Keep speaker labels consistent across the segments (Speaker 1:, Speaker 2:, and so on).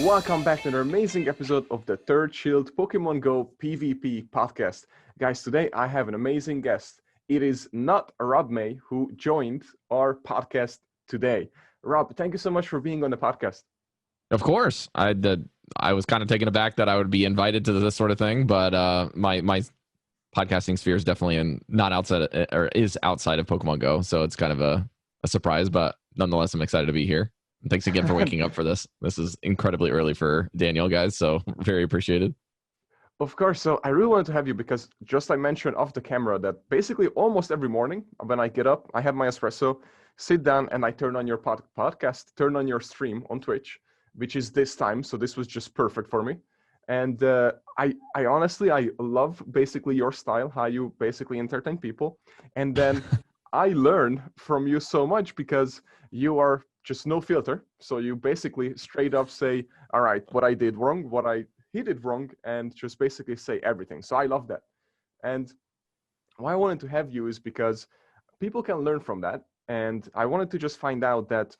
Speaker 1: welcome back to another amazing episode of the Third Shield Pokemon Go PvP podcast. Guys, today I have an amazing guest. It is NotRobMay who joined our podcast today. Rob, thank you so much for being on the podcast.
Speaker 2: Of course. I was kind of taken aback that I would be invited to this sort of thing, but my podcasting sphere is definitely not outside or is outside of Pokemon Go, so it's kind of a surprise, but nonetheless, I'm excited to be here. And thanks again for waking up for this. This is incredibly early for Daniel, guys, so very appreciated.
Speaker 1: Of course. So I really wanted to have you because just I mentioned off the camera that basically almost every morning when I get up, I have my espresso, sit down, and I turn on your podcast, turn on your stream on Twitch, which is this time. So this was just perfect for me. And I honestly, I love basically your style, how you basically entertain people. And then I learn from you so much because you are just no filter. So you basically straight up say, all right, what I did wrong, he did wrong, and just basically say everything. So I love that. And why I wanted to have you is because people can learn from that. And I wanted to just find out that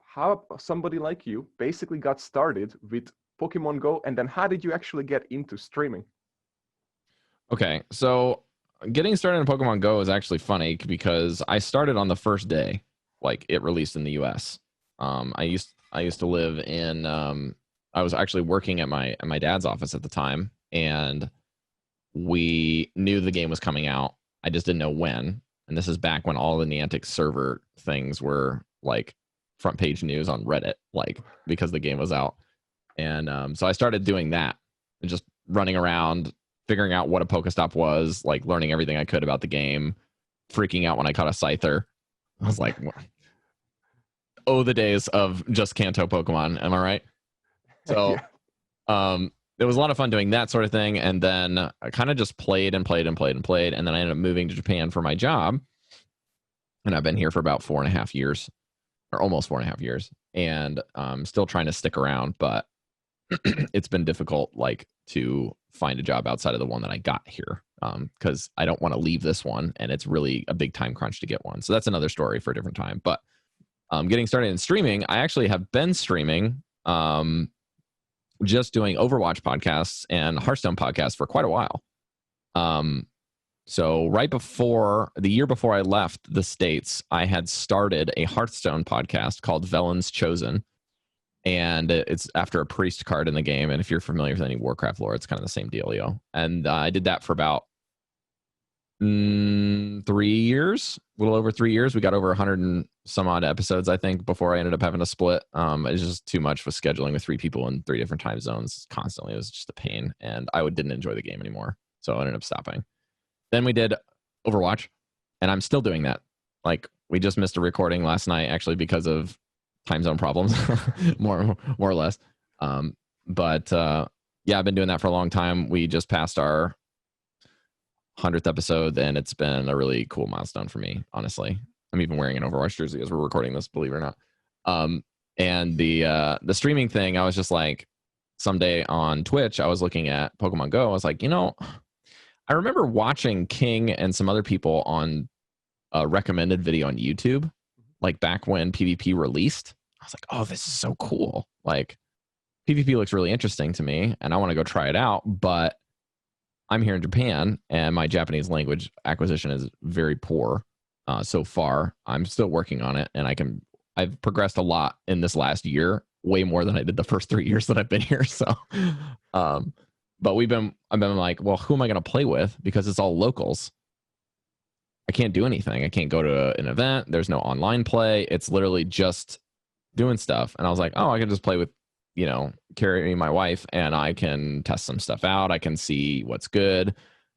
Speaker 1: how somebody like you basically got started with Pokemon Go, and then how did you actually get into streaming?
Speaker 2: Okay, so getting started in Pokemon Go is actually funny because I started on the first day, like it released in the US. I used to live in I was actually working at my dad's office at the time, and we knew the game was coming out. I just didn't know when. And this is back when all the Niantic server things were like front page news on Reddit, like because the game was out. And so I started doing that and just running around, figuring out what a Pokestop was, like learning everything I could about the game, freaking out when I caught a Scyther. I was like, oh, the days of just Kanto Pokemon. Am I right? So it was a lot of fun doing that sort of thing. And then I kind of just played. And then I ended up moving to Japan for my job. And I've been here for about 4.5 years, or almost 4.5 years. And I'm still trying to stick around, but it's been difficult, like, to find a job outside of the one that I got here, because I don't want to leave this one, and it's really a big time crunch to get one. So that's another story for a different time. But getting started in streaming, I actually have been streaming, just doing Overwatch podcasts and Hearthstone podcasts for quite a while. So right before, the year before I left the States, I had started a Hearthstone podcast called Velen's Chosen. And it's after a priest card in the game. And if you're familiar with any Warcraft lore, it's kind of the same dealio. And I did that for about 3 years, a little over 3 years. We got over 100 and some odd episodes, I think, before I ended up having to split. It was just too much with scheduling with 3 people in 3 different time zones constantly. It was just a pain. And I didn't enjoy the game anymore. So I ended up stopping. Then we did Overwatch. And I'm still doing that. Like, we just missed a recording last night, actually, because of time zone problems, more or less. But yeah, I've been doing that for a long time. We just passed our 100th episode, and it's been a really cool milestone for me, honestly. I'm even wearing an Overwatch jersey as we're recording this, believe it or not. And the streaming thing, I was just like, someday on Twitch, I was looking at Pokemon Go. I was like, I remember watching King and some other people on a recommended video on YouTube, like back when PvP released. I was like, oh, this is so cool. Like, PvP looks really interesting to me, and I want to go try it out, but I'm here in Japan, and my Japanese language acquisition is very poor so far. I'm still working on it, and I've progressed a lot in this last year, way more than I did the first 3 years that I've been here. So, but I've been like, well, who am I going to play with? Because it's all locals. I can't do anything. I can't go to an event. There's no online play. It's literally just doing stuff. And I was like, oh, I can just play with, Carrie, my wife, and I can test some stuff out. I can see what's good. I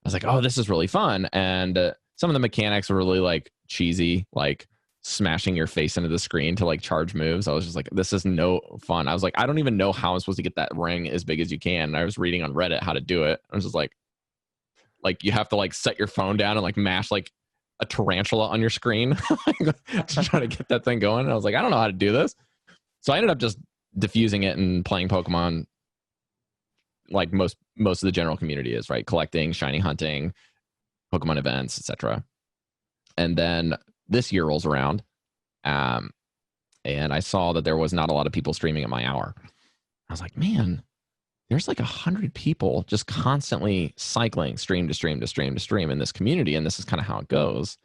Speaker 2: was like, oh, this is really fun. And some of the mechanics were really like cheesy, like smashing your face into the screen to like charge moves. I was just like, this is no fun. I was like, I don't even know how I'm supposed to get that ring as big as you can. And I was reading on Reddit how to do it. I was just like you have to like set your phone down and like mash like a tarantula on your screen to try to get that thing going. And I was like, I don't know how to do this. So I ended up just diffusing it and playing Pokemon like most of the general community is, right? Collecting, shiny hunting, Pokemon events, etc. And then this year rolls around, and I saw that there was not a lot of people streaming at my hour. I was like, man, there's like 100 people just constantly cycling stream to stream to stream to stream in this community, and this is kind of how it goes.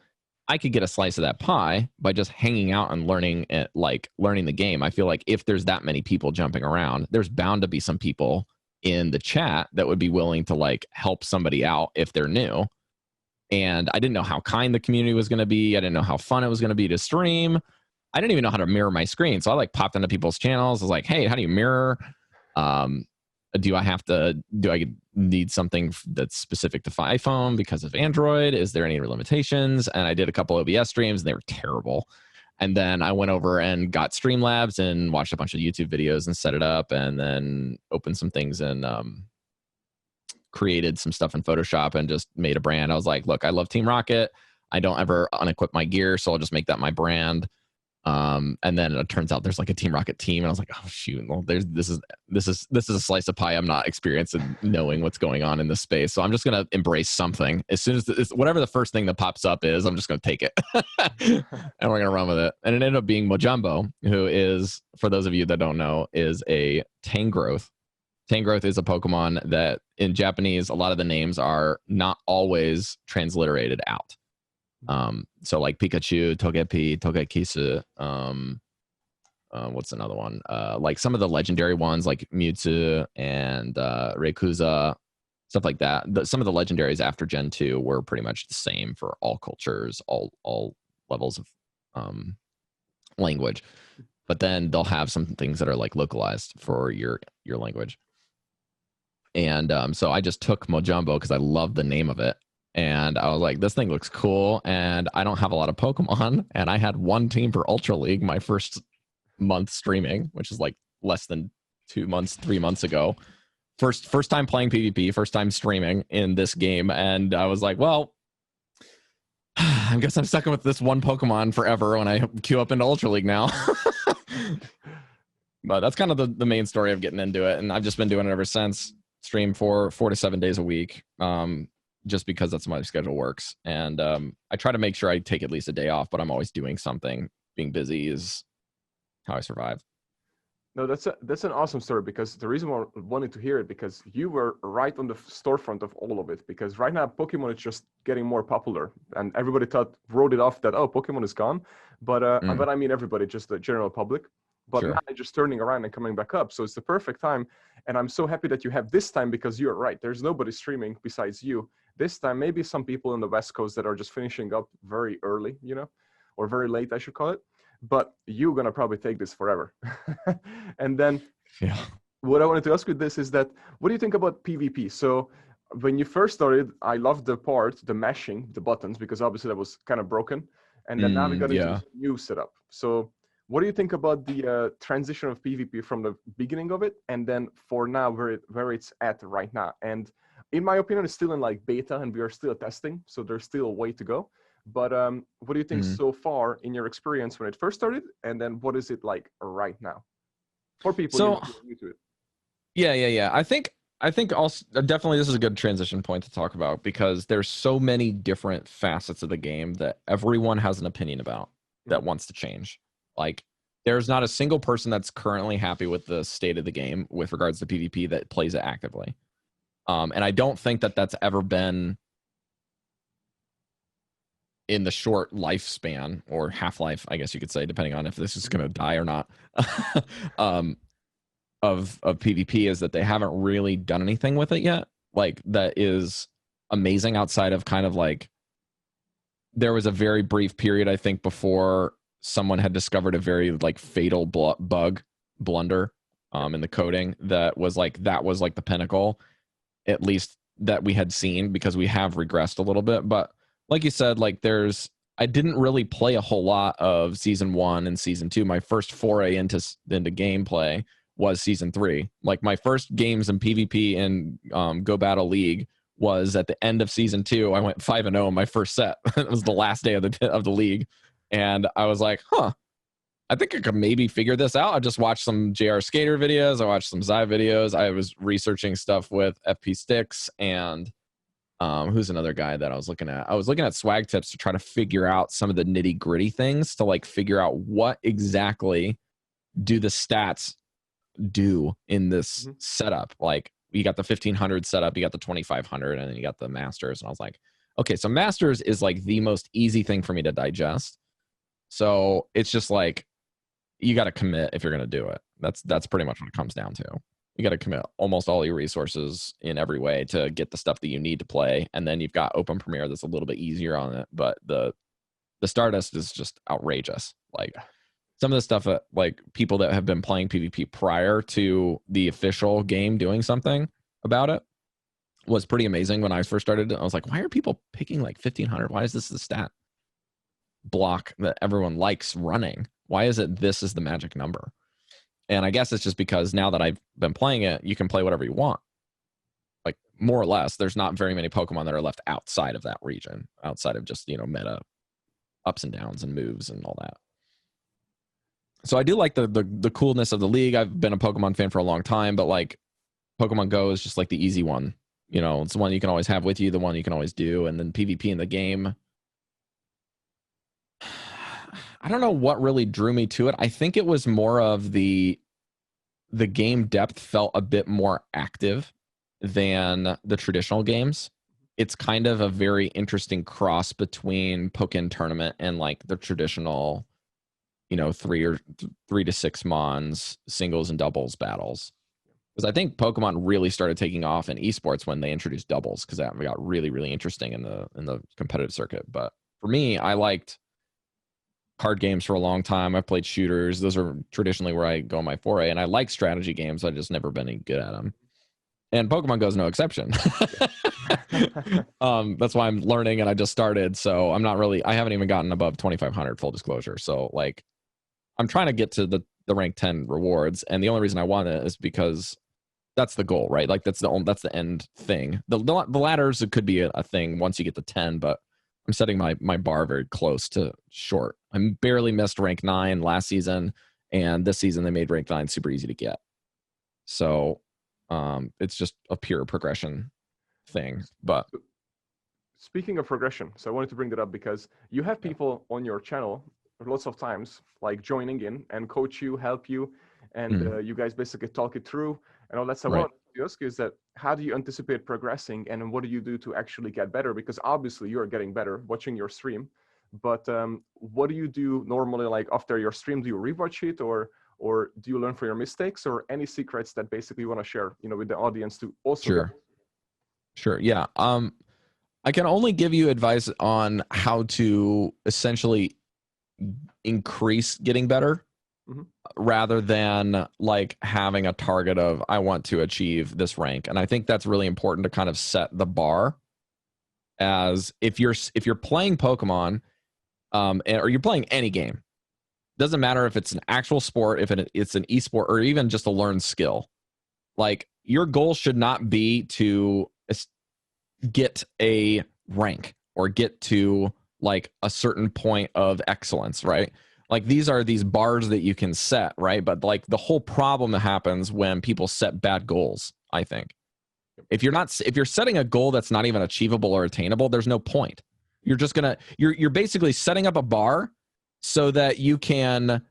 Speaker 2: I could get a slice of that pie by just hanging out and learning it, like learning the game. I feel like if there's that many people jumping around, there's bound to be some people in the chat that would be willing to like help somebody out if they're new. And I didn't know how kind the community was going to be. I didn't know how fun it was going to be to stream. I didn't even know how to mirror my screen. So I like popped into people's channels. I was like, hey, how do you mirror? Do I need something that's specific to iPhone because of Android? Is there any limitations? And I did a couple OBS streams and they were terrible. And then I went over and got Streamlabs and watched a bunch of YouTube videos and set it up, and then opened some things and created some stuff in Photoshop and just made a brand. I was like, look, I love Team Rocket. I don't ever unequip my gear, so I'll just make that my brand. And then it turns out there's like a Team Rocket team, and I was like, oh shoot, well, this is a slice of pie I'm not experienced in knowing what's going on in this space. So I'm just gonna embrace something. As soon as whatever the first thing that pops up is, I'm just gonna take it and we're gonna run with it. And it ended up being Mojumbo, who is, for those of you that don't know, is a Tangrowth. Tangrowth is a Pokemon that in Japanese, a lot of the names are not always transliterated out. So like Pikachu, Togepi, Togekisu, what's another one? Like some of the legendary ones like Mewtwo and Rayquaza, stuff like that. Some of the legendaries after Gen 2 were pretty much the same for all cultures, all levels of language. But then they'll have some things that are like localized for your language. And so I just took Mojumbo because I love the name of it. And I was like, this thing looks cool. And I don't have a lot of Pokemon. And I had one team for Ultra League my first month streaming, which is like less than 3 months ago. First time playing PvP, first time streaming in this game. And I was like, well, I guess I'm stuck with this one Pokemon forever when I queue up into Ultra League now. But that's kind of the main story of getting into it. And I've just been doing it ever since. Stream 4 to 7 days a week, just because that's how my schedule works. And I try to make sure I take at least a day off, but I'm always doing something. Being busy is how I survive.
Speaker 1: No, that's an awesome story, because the reason why I wanted to hear it, because you were right on the storefront of all of it. Because right now Pokemon is just getting more popular, and everybody wrote it off that, oh, Pokemon is gone, but I mean everybody, just the general public. But
Speaker 2: Sure.
Speaker 1: Now they're just turning around and coming back up. So it's the perfect time. And I'm so happy that you have this time, because you're right. There's nobody streaming besides you. This time, maybe some people in the West Coast that are just finishing up very early, or very late, I should call it. But you're going to probably take this forever. And then what I wanted to ask you this is that, what do you think about PvP? So when you first started, I loved the mashing the buttons, because obviously that was kind of broken. And then now we got into this new setup. So what do you think about the transition of PvP from the beginning of it, and then for now where it's at right now? And in my opinion, it's still in like beta, and we are still testing, so there's still a way to go. But what do you think so far in your experience when it first started, and then what is it like right now for people who are new to it?
Speaker 2: Yeah. I think also definitely this is a good transition point to talk about, because there's so many different facets of the game that everyone has an opinion about that wants to change. Like, there's not a single person that's currently happy with the state of the game with regards to PvP that plays it actively. And I don't think that that's ever been in the short lifespan, or half-life, I guess you could say, depending on if this is going to die or not, of PvP, is that they haven't really done anything with it yet. Like, that is amazing, outside of kind of like, there was a very brief period, I think, before someone had discovered a very like fatal blunder in the coding that was like the pinnacle, at least that we had seen, because we have regressed a little bit. But like you said, like I didn't really play a whole lot of season 1 and season 2. My first foray into gameplay was season 3. Like, my first games in PvP in Go Battle League was at the end of season 2. I went 5-0 in my first set. It was the last day of the league. And I was like, I think I could maybe figure this out. I just watched some JR Skater videos. I watched some Zai videos. I was researching stuff with FP Sticks, and who's another guy that I was looking at? I was looking at Swag Tips to try to figure out some of the nitty-gritty things, to like figure out what exactly do the stats do in this setup. Like you got the 1500 setup, you got the 2500, and then you got the Masters. And I was like, okay, so Masters is like the most easy thing for me to digest. So it's just like, you got to commit if you're going to do it. That's pretty much what it comes down to. You got to commit almost all your resources in every way to get the stuff that you need to play. And then you've got Open Premiere that's a little bit easier on it. But the Stardust is just outrageous. Like some of the stuff that like people that have been playing PvP prior to the official game doing something about it was pretty amazing. When I first started, I was like, why are people picking like 1500? Why is this the stat block that everyone likes running? Why is it this is the magic number? And I guess it's just because now that I've been playing it, you can play whatever you want. Like more or less, there's not very many Pokemon that are left outside of that region, outside of just, meta ups and downs and moves and all that. So I do like the coolness of the league. I've been a Pokemon fan for a long time, but like Pokemon Go is just like the easy one. It's the one you can always have with you, the one you can always do. And then PvP in the game, I don't know what really drew me to it. I think it was more of the game depth felt a bit more active than the traditional games. It's kind of a very interesting cross between Pokken Tournament and like the traditional, 3 to 6 mons, singles and doubles battles. Because I think Pokemon really started taking off in esports when they introduced doubles, because that got really, really interesting in the competitive circuit. But for me, I liked card games for a long time. I've played shooters. Those are traditionally where I go on my foray. And I like strategy games. I've just never been any good at them. And Pokemon Go is no exception. That's why I'm learning and I just started. So I haven't even gotten above 2,500, full disclosure. So like, I'm trying to get to the rank 10 rewards. And the only reason I want it is because that's the goal, right? Like that's the end thing. The ladders, it could be a thing once you get to 10, but I'm setting my bar very close to short. I barely missed rank 9 last season, and this season they made rank 9 super easy to get. So it's just a pure progression thing. But
Speaker 1: speaking of progression, so I wanted to bring that up because you have people on your channel lots of times like joining in and coach you, help you, and you guys basically talk it through and all that stuff.
Speaker 2: Right.
Speaker 1: To ask you is that how do you anticipate progressing and what do you do to actually get better? Because obviously you're getting better watching your stream, but what do you do normally? Like after your stream, do you rewatch it or do you learn from your mistakes, or any secrets that basically you want to share, with the audience to also
Speaker 2: Sure. Yeah. I can only give you advice on how to essentially increase getting better. Rather than like having a target of I want to achieve this rank. And I think that's really important to kind of set the bar, as if you're playing Pokemon or you're playing any game, doesn't matter if it's an actual sport, if it's an esport, or even just a learned skill. Like your goal should not be to get a rank or get to like a certain point of excellence, right? Like these are these bars that you can set, right? But like the whole problem that happens when people set bad goals, I think. If you're setting a goal that's not even achievable or attainable, there's no point. You're just you're basically setting up a bar so that you can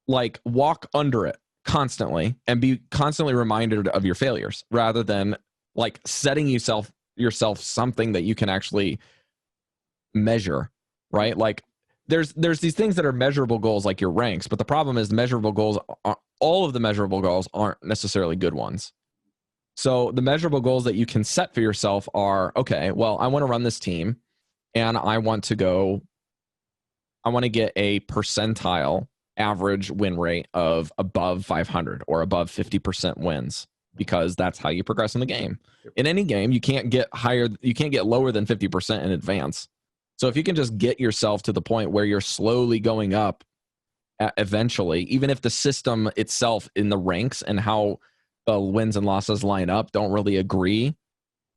Speaker 2: like walk under it constantly and be constantly reminded of your failures, rather than like setting yourself something that you can actually measure, right? Like there's these things that are measurable goals like your ranks, but the problem is all of the measurable goals aren't necessarily good ones. So the measurable goals that you can set for yourself are, okay, well, I want to run this team and I want to get a percentile average win rate of above 500 or above 50% wins, because that's how you progress in the game. In any game, you can't get lower than 50% in advance. So if you can just get yourself to the point where you're slowly going up eventually, even if the system itself in the ranks and how the wins and losses line up don't really agree,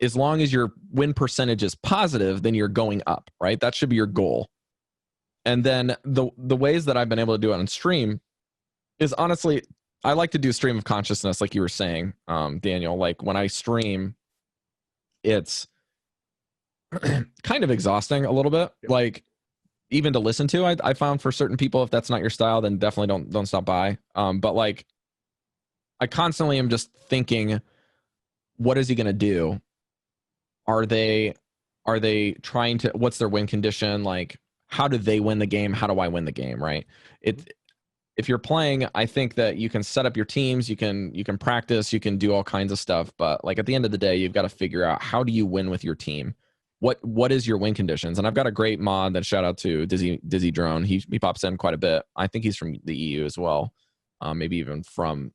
Speaker 2: as long as your win percentage is positive, then you're going up, right? That should be your goal. And then the ways that I've been able to do it on stream is, honestly, I like to do stream of consciousness, like you were saying, Daniel. Like when I stream, it's kind of exhausting a little bit. Like even to listen to. I found for certain people, if that's not your style, then definitely don't stop by. But like, I constantly am just thinking, what is he going to do? Are they trying to, what's their win condition? Like, how do they win the game? How do I win the game? Right. If you're playing, I think that you can set up your teams, you can practice, you can do all kinds of stuff. But like at the end of the day, you've got to figure out, how do you win with your team? What is your win conditions? And I've got a great mod that, shout out to Dizzy Drone. He pops in quite a bit. I think he's from the EU as well. Maybe even from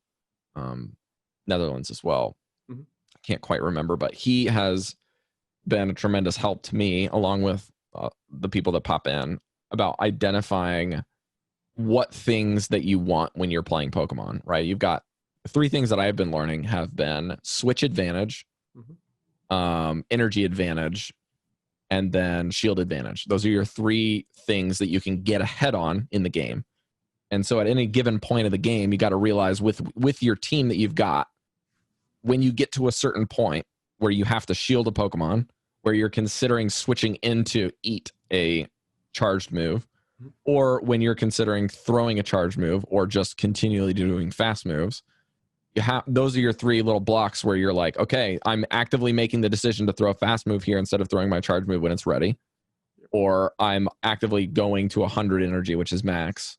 Speaker 2: Netherlands as well. I can't quite remember, but he has been a tremendous help to me, along with the people that pop in, about identifying what things that you want when you're playing Pokemon, right? You've got 3 things that I've been learning have been switch advantage, energy advantage, and then shield advantage. Those are your 3 things that you can get ahead on in the game. And so at any given point of the game, you got to realize with your team that you've got, when you get to a certain point where you have to shield a Pokemon, where you're considering switching into eat a charged move, or when you're considering throwing a charge move, or just continually doing fast moves, those are your 3 little blocks where you're like, okay, I'm actively making the decision to throw a fast move here instead of throwing my charge move when it's ready, or I'm actively going to 100 energy, which is max,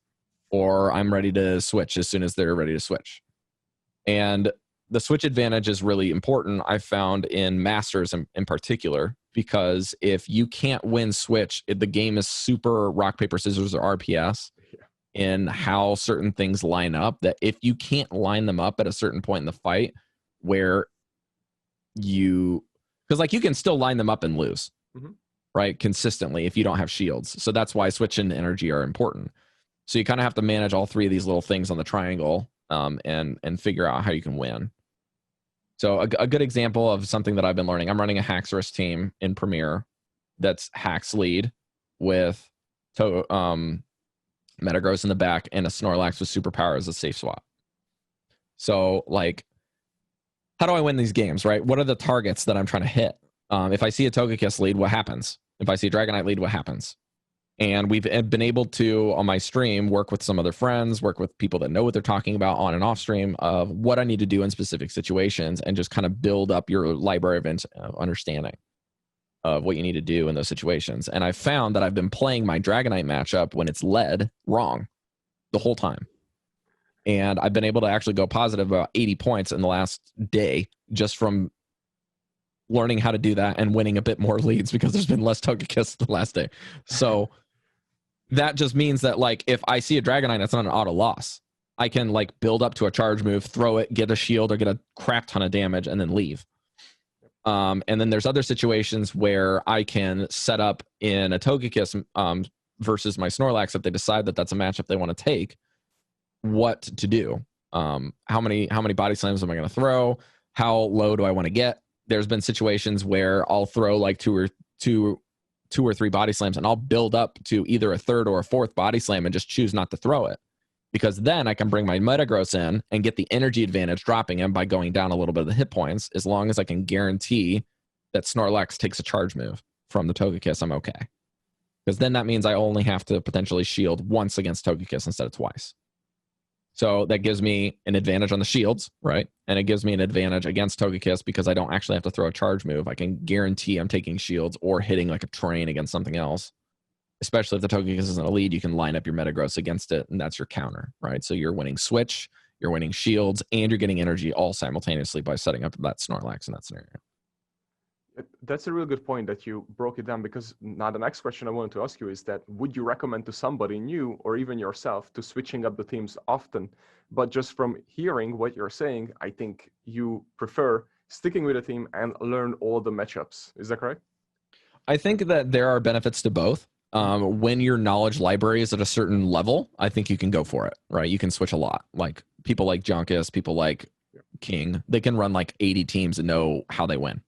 Speaker 2: or I'm ready to switch as soon as they're ready to switch. And the switch advantage is really important, I found, in Masters in particular, because if you can't win switch, the game is super rock, paper, scissors, or RPS in how certain things line up, that if you can't line them up at a certain point in the fight where because like you can still line them up and lose, right, consistently if you don't have shields. So that's why switch and energy are important. So you kind of have to manage all 3 of these little things on the triangle, and figure out how you can win. So a good example of something that I've been learning, I'm running a Haxorus team in Premiere that's Hax lead with Metagross in the back and a Snorlax with superpower as a safe swap. So like, how do I win these games, right? What are the targets that I'm trying to hit? If I see a Togekiss lead, what happens? If I see a Dragonite lead, what happens? And we've been able to, on my stream, work with some other friends, work with people that know what they're talking about on and off stream, of what I need to do in specific situations, and just kind of build up your library of understanding of what you need to do in those situations. And I found that I've been playing my Dragonite matchup when it's led wrong the whole time. And I've been able to actually go positive about 80 points in the last day just from learning how to do that and winning a bit more leads, because there's been less Togekiss the last day. So that just means that, like, if I see a Dragonite, it's not an auto loss. I can like build up to a charge move, throw it, get a shield, or get a crap ton of damage, and then leave. And then there's other situations where I can set up in a Togekiss versus my Snorlax, if they decide that that's a matchup they want to take, what to do. How many body slams am I going to throw? How low do I want to get? There's been situations where I'll throw like two or three body slams, and I'll build up to either a 3rd or a 4th body slam and just choose not to throw it, because then I can bring my Metagross in and get the energy advantage, dropping him by going down a little bit of the hit points. As long as I can guarantee that Snorlax takes a charge move from the Togekiss, I'm okay. Because then that means I only have to potentially shield once against Togekiss instead of twice. So that gives me an advantage on the shields, right? And it gives me an advantage against Togekiss because I don't actually have to throw a charge move. I can guarantee I'm taking shields or hitting like a terrain against something else. Especially if the Togekiss isn't a lead, you can line up your Metagross against it, and that's your counter, right? So you're winning switch, you're winning shields, and you're getting energy all simultaneously by setting up that Snorlax in that scenario.
Speaker 1: That's a real good point that you broke it down, because now the next question I wanted to ask you is that would you recommend to somebody new or even yourself to switching up the teams often? But just from hearing what you're saying, I think you prefer sticking with a team and learn all the matchups. Is that correct?
Speaker 2: I think that there are benefits to both. When your knowledge library is at a certain level, I think you can go for it, right? You can switch a lot. Like people like Jonkus, people like King, they can run like 80 teams and know how they win.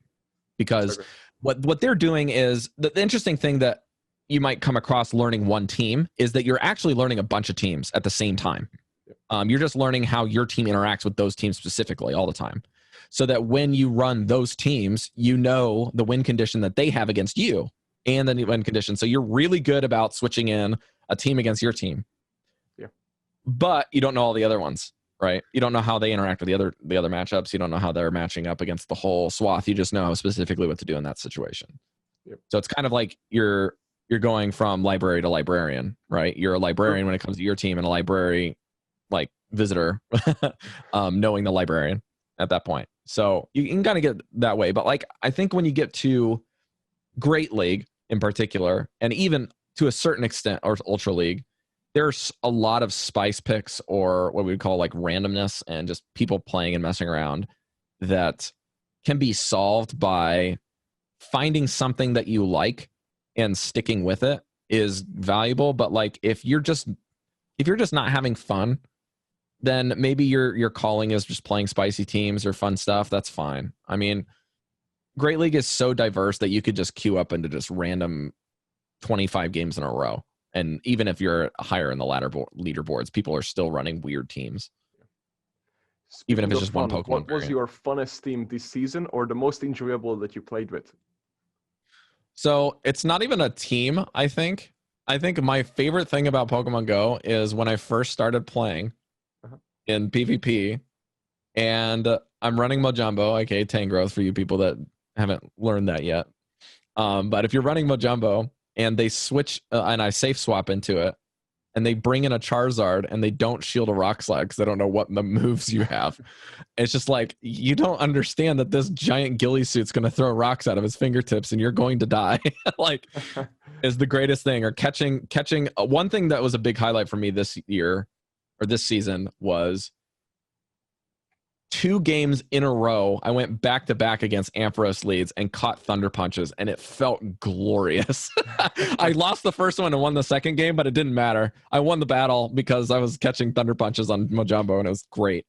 Speaker 2: Because what they're doing is, the interesting thing that you might come across learning one team is that you're actually learning a bunch of teams at the same time. You're just learning how your team interacts with those teams specifically all the time. So that when you run those teams, you know the win condition that they have against you, and then win conditions. So you're really good about switching in a team against your team.
Speaker 1: Yeah.
Speaker 2: But you don't know all the other ones, right? You don't know how they interact with the other matchups. You don't know how they're matching up against the whole swath. You just know specifically what to do in that situation.
Speaker 1: Yep.
Speaker 2: So it's kind of like you're going from library to librarian, right? You're a librarian when it comes to your team, and a library like visitor, knowing the librarian at that point. So you can kind of get that way. But like, I think when you get to Great League in particular, and even to a certain extent, or Ultra League, there's a lot of spice picks, or what we would call like randomness, and just people playing and messing around that can be solved by finding something that you like and sticking with it is valuable. But like, if you're just not having fun, then maybe your calling is just playing spicy teams or fun stuff. That's fine. I mean, Great League is so diverse that you could just queue up into just random 25 games in a row. And even if you're higher in the leaderboards, people are still running weird teams. Even if it's just one Pokemon.
Speaker 1: What was your funnest team this season, or the most enjoyable that you played with?
Speaker 2: So it's not even a team, I think. I think my favorite thing about Pokemon Go is when I first started playing in PvP, and I'm running Mojambo, aka Tangrowth, for you people that haven't learned that yet. But if you're running Mojambo and they switch, and I safe swap into it, and they bring in a Charizard and they don't shield a Rock Slide because they don't know what the moves you have. It's just like, you don't understand that this giant ghillie suit's going to throw rocks out of his fingertips and you're going to die. Like, is the greatest thing. Or catching one thing that was a big highlight for me this year, or this season, was 2 games in a row. I went back to back against Ampharos leads and caught Thunder Punches, and it felt glorious. I lost the first one and won the second game, but it didn't matter. I won the battle because I was catching Thunder Punches on Mojambo, and it was great.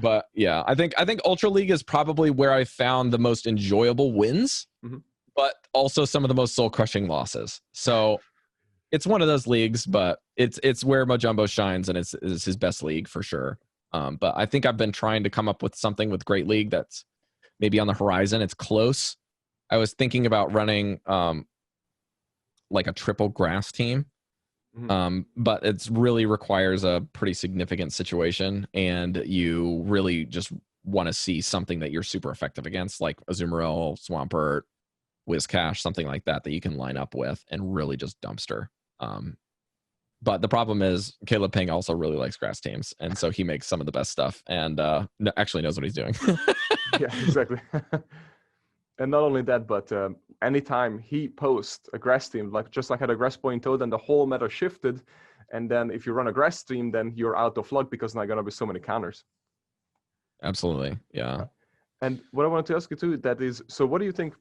Speaker 2: But yeah, I think Ultra League is probably where I found the most enjoyable wins, but also some of the most soul-crushing losses. So it's one of those leagues, but it's where Mojambo shines, and it's his best league for sure. But I think I've been trying to come up with something with Great League that's maybe on the horizon. It's close. I was thinking about running like a triple grass team, but it really requires a pretty significant situation, and you really just want to see something that you're super effective against, like Azumarill, Swampert, Whiscash, something like that you can line up with and really just dumpster. But the problem is Caleb Ping also really likes grass teams, and so he makes some of the best stuff, and actually knows what he's doing.
Speaker 1: Yeah, exactly. And not only that, but anytime he posts a grass team, just like at a Grass Point Toad, then the whole meta shifted. And then if you run a grass team, then you're out of luck because there are going to be so many counters.
Speaker 2: Absolutely, yeah.
Speaker 1: And what I wanted to ask you too, that is, so what do you think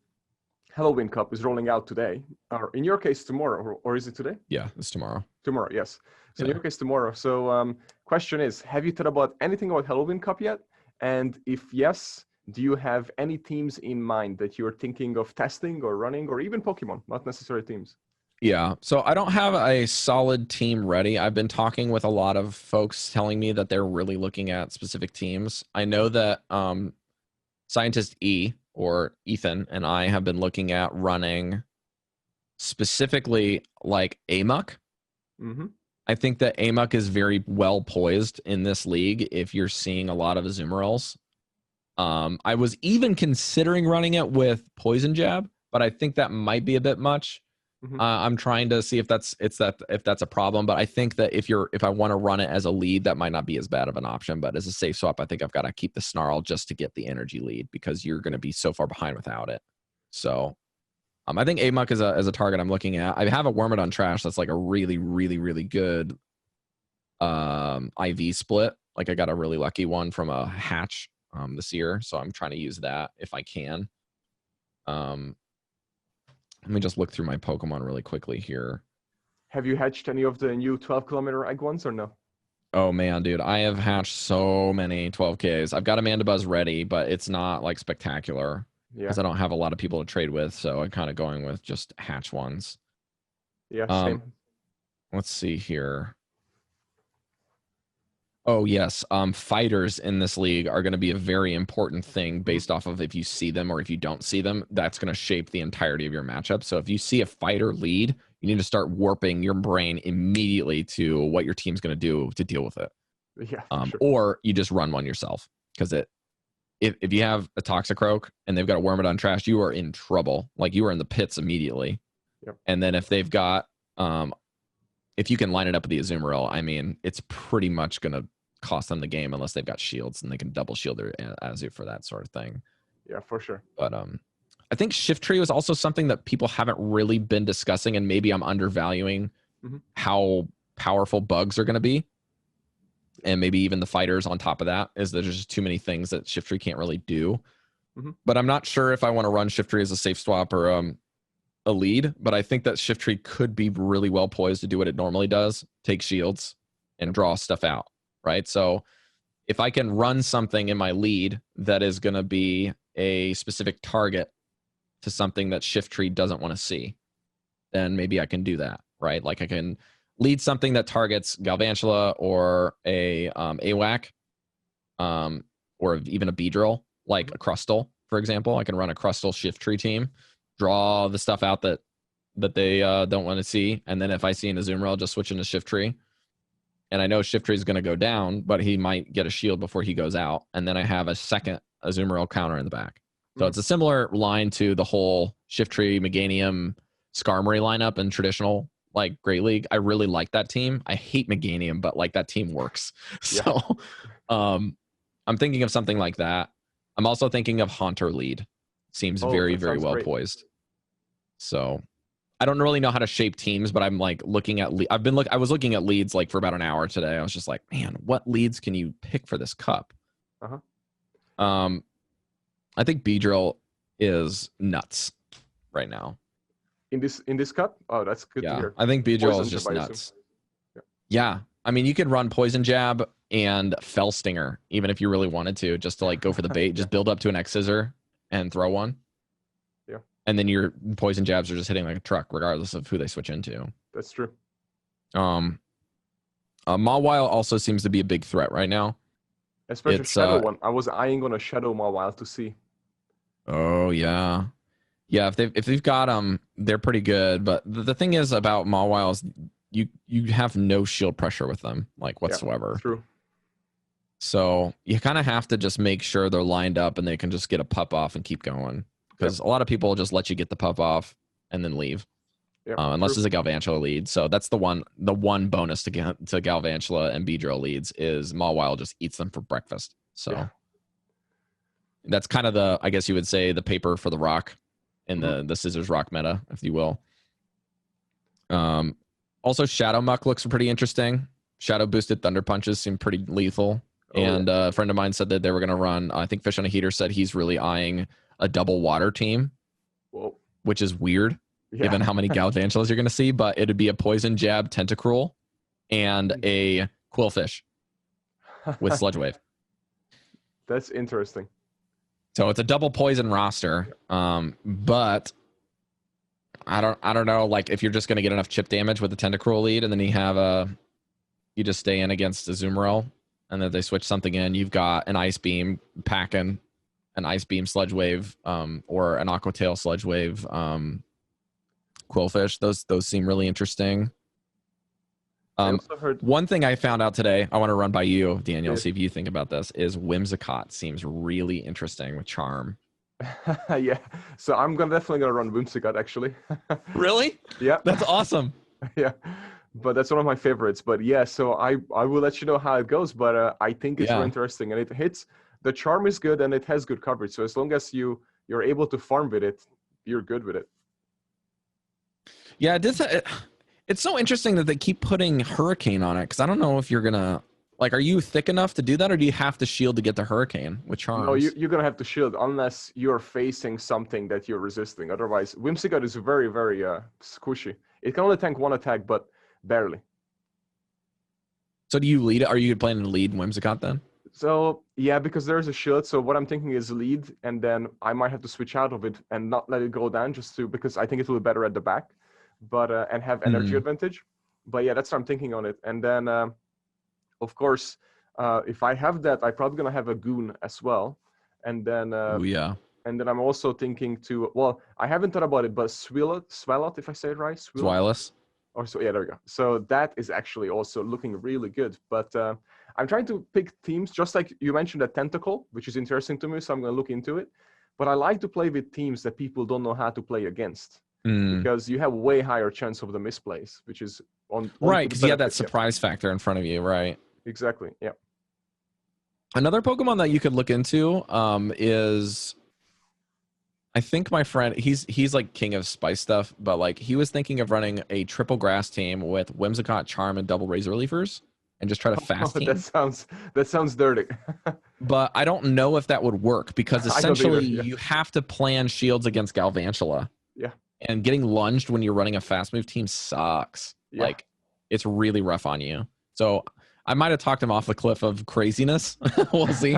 Speaker 1: Halloween Cup is rolling out today? Or in your case, tomorrow, or is it today?
Speaker 2: Yeah, it's tomorrow.
Speaker 1: Tomorrow, yes. So in your case, tomorrow. So question is, have you thought about anything about Halloween Cup yet? And if yes, do you have any teams in mind that you're thinking of testing or running, or even Pokemon, not necessarily teams?
Speaker 2: Yeah, so I don't have a solid team ready. I've been talking with a lot of folks telling me that they're really looking at specific teams. I know that Scientist E, or Ethan, and I have been looking at running specifically like Amok. I think that Amok is very well poised in this league if you're seeing a lot of Azumarills. I was even considering running it with Poison Jab, but I think that might be a bit much. I'm trying to see if that's a problem, but I think that if I want to run it as a lead, that might not be as bad of an option. But as a safe swap, I think I've got to keep the Snarl just to get the energy lead, because you're going to be so far behind without it. So I think Amok is a target I'm looking at. I have a Wormadon Trash that's like a really, really, really good IV split. Like, I got a really lucky one from a hatch this year, so I'm trying to use that if I can. Let me just look through my Pokemon really quickly here.
Speaker 1: Have you hatched any of the new 12-kilometer egg ones or no?
Speaker 2: Oh man, dude, I have hatched so many 12Ks. I've got Amanda Buzz ready, but it's not like spectacular because I don't have a lot of people to trade with, so I'm kind of going with just hatch ones.
Speaker 1: Yeah, same.
Speaker 2: Let's see here. Oh, yes. Fighters in this league are going to be a very important thing based off of if you see them or if you don't see them. That's going to shape the entirety of your matchup. So if you see a fighter lead, you need to start warping your brain immediately to what your team's going to do to deal with it.
Speaker 1: Yeah, sure.
Speaker 2: Or you just run one yourself. Because if you have a Toxicroak and they've got a Wormadon Trash, you are in trouble. Like, you are in the pits immediately.
Speaker 1: Yep.
Speaker 2: And then if they've got, if you can line it up with the Azumarill, I mean, it's pretty much going to cost them the game unless they've got shields and they can double shield their Azu for that sort of thing.
Speaker 1: Yeah, for sure.
Speaker 2: But I think Shift Tree was also something that people haven't really been discussing, and maybe I'm undervaluing how powerful bugs are going to be. And maybe even the fighters on top of that is that there's just too many things that Shift Tree can't really do. But I'm not sure if I want to run Shift Tree as a safe swap or a lead, but I think that Shift Tree could be really well poised to do what it normally does, take shields and draw stuff out. Right. So if I can run something in my lead that is going to be a specific target to something that Shift Tree doesn't want to see, then maybe I can do that. Right. Like, I can lead something that targets Galvantula or a AWAC, or even a Beedrill, like a Crustle, for example. I can run a Crustle Shift Tree team, draw the stuff out that they don't want to see. And then if I see an Azumarill, just switch into Shift Tree. And I know Shift Tree is going to go down, but he might get a shield before he goes out. And then I have a second Azumarill counter in the back. So it's a similar line to the whole Shift Tree, Meganium, Skarmory lineup in traditional, like, Great League. I really like that team. I hate Meganium, but, like, that team works. So I'm thinking of something like that. I'm also thinking of Haunter lead. Seems very, very well poised. So I don't really know how to shape teams, but I'm like looking at. I was looking at leads like for about an hour today. I was just like, man, what leads can you pick for this cup? I think Beedrill is nuts right now.
Speaker 1: In this cup? Oh, that's good to hear.
Speaker 2: I think Beedrill is just nuts. Yeah. I mean, you could run Poison Jab and Fell Stinger, even if you really wanted to, just to like go for the bait. Just build up to an X Scissor and throw one.
Speaker 1: Yeah.
Speaker 2: And then your Poison Jabs are just hitting like a truck, regardless of who they switch into.
Speaker 1: That's true.
Speaker 2: Mawile also seems to be a big threat right now.
Speaker 1: Especially Shadow one. I was eyeing on a Shadow Mawile to see.
Speaker 2: Oh, yeah. Yeah, if they've got them, they're pretty good. But the thing is about Mawiles, you have no shield pressure with them, like, whatsoever.
Speaker 1: Yeah, true.
Speaker 2: So you kind of have to just make sure they're lined up and they can just get a pup off and keep going. Because a lot of people just let you get the pup off and then leave. Unless it's a Galvantula lead. So that's the one bonus to Galvantula and Beedrill leads is Mawile just eats them for breakfast. So that's kind of I guess you would say, the paper for the rock in the Scissors Rock meta, if you will. Also, Shadow Muck looks pretty interesting. Shadow boosted Thunder Punches seem pretty lethal. A friend of mine said that they were going to run, I think Fish on a Heater said he's really eyeing a double water team, which is weird, given how many Galvantulas you're going to see, but it'd be a Poison Jab Tentacruel and a Quillfish with Sludge Wave.
Speaker 1: That's interesting.
Speaker 2: So it's a double poison roster, but I don't know, like, if you're just going to get enough chip damage with the Tentacruel lead, and then you just stay in against Azumarill, and then they switch something in. You've got an Ice Beam packing, an Ice Beam Sludge Wave, or an Aqua Tail Sludge Wave Quillfish. Those seem really interesting. One thing I found out today, I want to run by you, Daniel, see if you think about this, is Whimsicott seems really interesting with Charm.
Speaker 1: Yeah, so I'm definitely gonna run Whimsicott, actually.
Speaker 2: Really?
Speaker 1: Yeah.
Speaker 2: That's awesome.
Speaker 1: Yeah, but that's one of my favorites. But yeah, so I will let you know how it goes, but I think it's very interesting, and it hits. The Charm is good, and it has good coverage, so as long as you're able to farm with it, you're good with it.
Speaker 2: Yeah, it's so interesting that they keep putting Hurricane on it, because I don't know if you're gonna, like, are you thick enough to do that, or do you have to shield to get the Hurricane with Charms?
Speaker 1: No, you're gonna have to shield unless you're facing something that you're resisting. Otherwise, Whimsicott is very, very squishy. It can only tank one attack, but barely.
Speaker 2: So do you lead? Are you planning to lead Whimsicott then?
Speaker 1: So yeah, because there's a shield. So what I'm thinking is lead, and then I might have to switch out of it and not let it go down, because I think it will be better at the back, but and have energy advantage. But yeah, that's what I'm thinking on it. And then of course, If I have that, I'm probably gonna have a goon as well, and then
Speaker 2: Ooh, yeah.
Speaker 1: and then I'm also thinking to, well, I haven't thought about it, but Swellot, if I say it right,
Speaker 2: It's wireless.
Speaker 1: or so, yeah, there we go. So that is actually also looking really good. But I'm trying to pick teams, just like you mentioned, a Tentacle, which is interesting to me, so I'm going to look into it. But I like to play with teams that people don't know how to play against, because you have way higher chance of the misplays, which is on
Speaker 2: Right, because you have that
Speaker 1: benefit,
Speaker 2: surprise factor in front of you, right?
Speaker 1: Exactly, yeah.
Speaker 2: Another Pokemon that you could look into is, I think my friend, he's like king of spice stuff, but like he was thinking of running a triple grass team with Whimsicott, Charm, and double Razor Leafers, and just try to fast team.
Speaker 1: That sounds dirty.
Speaker 2: But I don't know if that would work, because essentially you have to plan shields against Galvantula.
Speaker 1: Yeah.
Speaker 2: And getting lunged when you're running a fast move team sucks.
Speaker 1: Yeah.
Speaker 2: Like, it's really rough on you. So I might have talked him off the cliff of craziness. We'll see.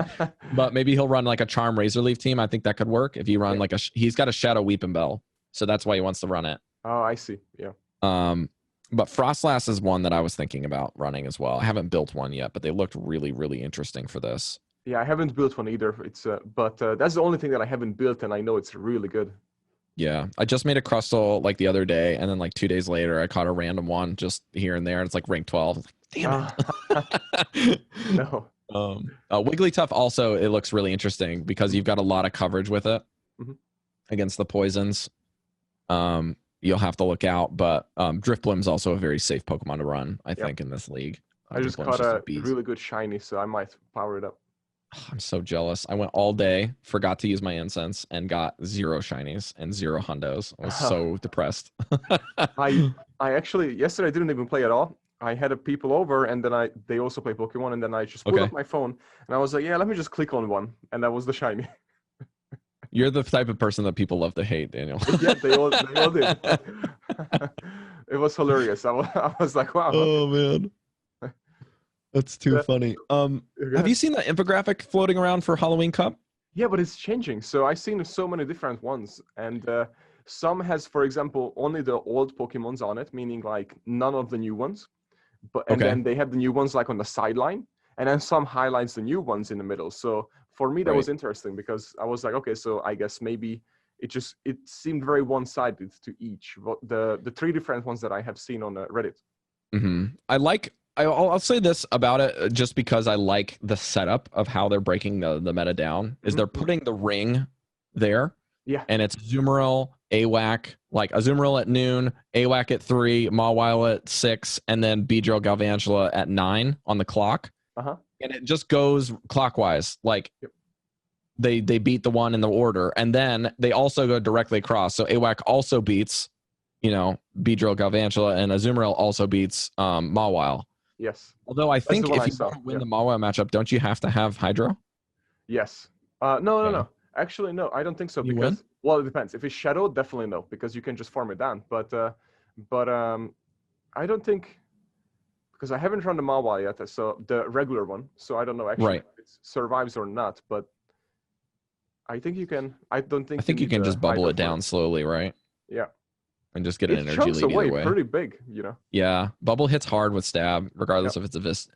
Speaker 2: But maybe he'll run like a Charm Razor Leaf team. I think that could work. If you run like he's got a Shadow Weeping Bell. So that's why he wants to run it.
Speaker 1: Oh, I see. Yeah.
Speaker 2: But Frostlass is one that I was thinking about running as well. I haven't built one yet, but they looked really, really interesting for this.
Speaker 1: Yeah, I haven't built one either. It's but that's the only thing that I haven't built, and I know it's really good.
Speaker 2: Yeah, I just made a Crustle like the other day, and then like 2 days later, I caught a random one just here and there, and it's like rank 12. Like, damn it.
Speaker 1: No.
Speaker 2: Wigglytuff also, it looks really interesting because you've got a lot of coverage with it against the poisons. You'll have to look out, but Drifblim is also a very safe Pokemon to run, I think, in this league.
Speaker 1: I just caught a really good shiny, so I might power it up.
Speaker 2: I'm so jealous. I went all day, forgot to use my incense, and got 0 shinies and 0 hundos. I was so depressed.
Speaker 1: I actually, yesterday I didn't even play at all. I had people over, and then they also play Pokemon, and then I just pulled up my phone, and I was like, yeah, let me just click on one, and that was the shiny.
Speaker 2: You're the type of person that people love to hate, Daniel.
Speaker 1: Yeah, they all did. It was hilarious. I was like, wow.
Speaker 2: Oh, man. That's too funny. Have you seen that infographic floating around for Halloween Cup?
Speaker 1: Yeah, but it's changing. So I've seen so many different ones, and some has, for example, only the old Pokemons on it, meaning like none of the new ones. But then they have the new ones like on the sideline, and then some highlights the new ones in the middle. So for me, that was interesting because I was like, okay, so I guess maybe it seemed very one-sided to each. The 3 different ones that I have seen on Reddit.
Speaker 2: I'll say this about it, just because I like the setup of how they're breaking the meta down, is they're putting the ring there.
Speaker 1: Yeah.
Speaker 2: And it's Azumarill, AWAC, like Azumarill at noon, AWAC at 3, Mawile at 6, and then Beedrill Galvantula at 9 on the clock. And it just goes clockwise. Like they beat the one in the order, and then they also go directly across. So AWAC also beats, Beedrill Galvantula, and Azumarill also beats Mawile.
Speaker 1: Yes.
Speaker 2: Although I think if you want to win the Mawile matchup, don't you have to have Hydro?
Speaker 1: Yes. No. Actually, no, I don't think so. Because well, it depends. If it's Shadow, definitely no, because you can just farm it down. But I don't think, because I haven't run the Mawile yet, so the regular one. So I don't know actually if it survives or not. But I think you can. I think you can
Speaker 2: just bubble it down slowly, right?
Speaker 1: Yeah.
Speaker 2: And just get an energy lead
Speaker 1: away
Speaker 2: either way.
Speaker 1: Pretty big,
Speaker 2: Yeah, bubble hits hard with stab, regardless if it's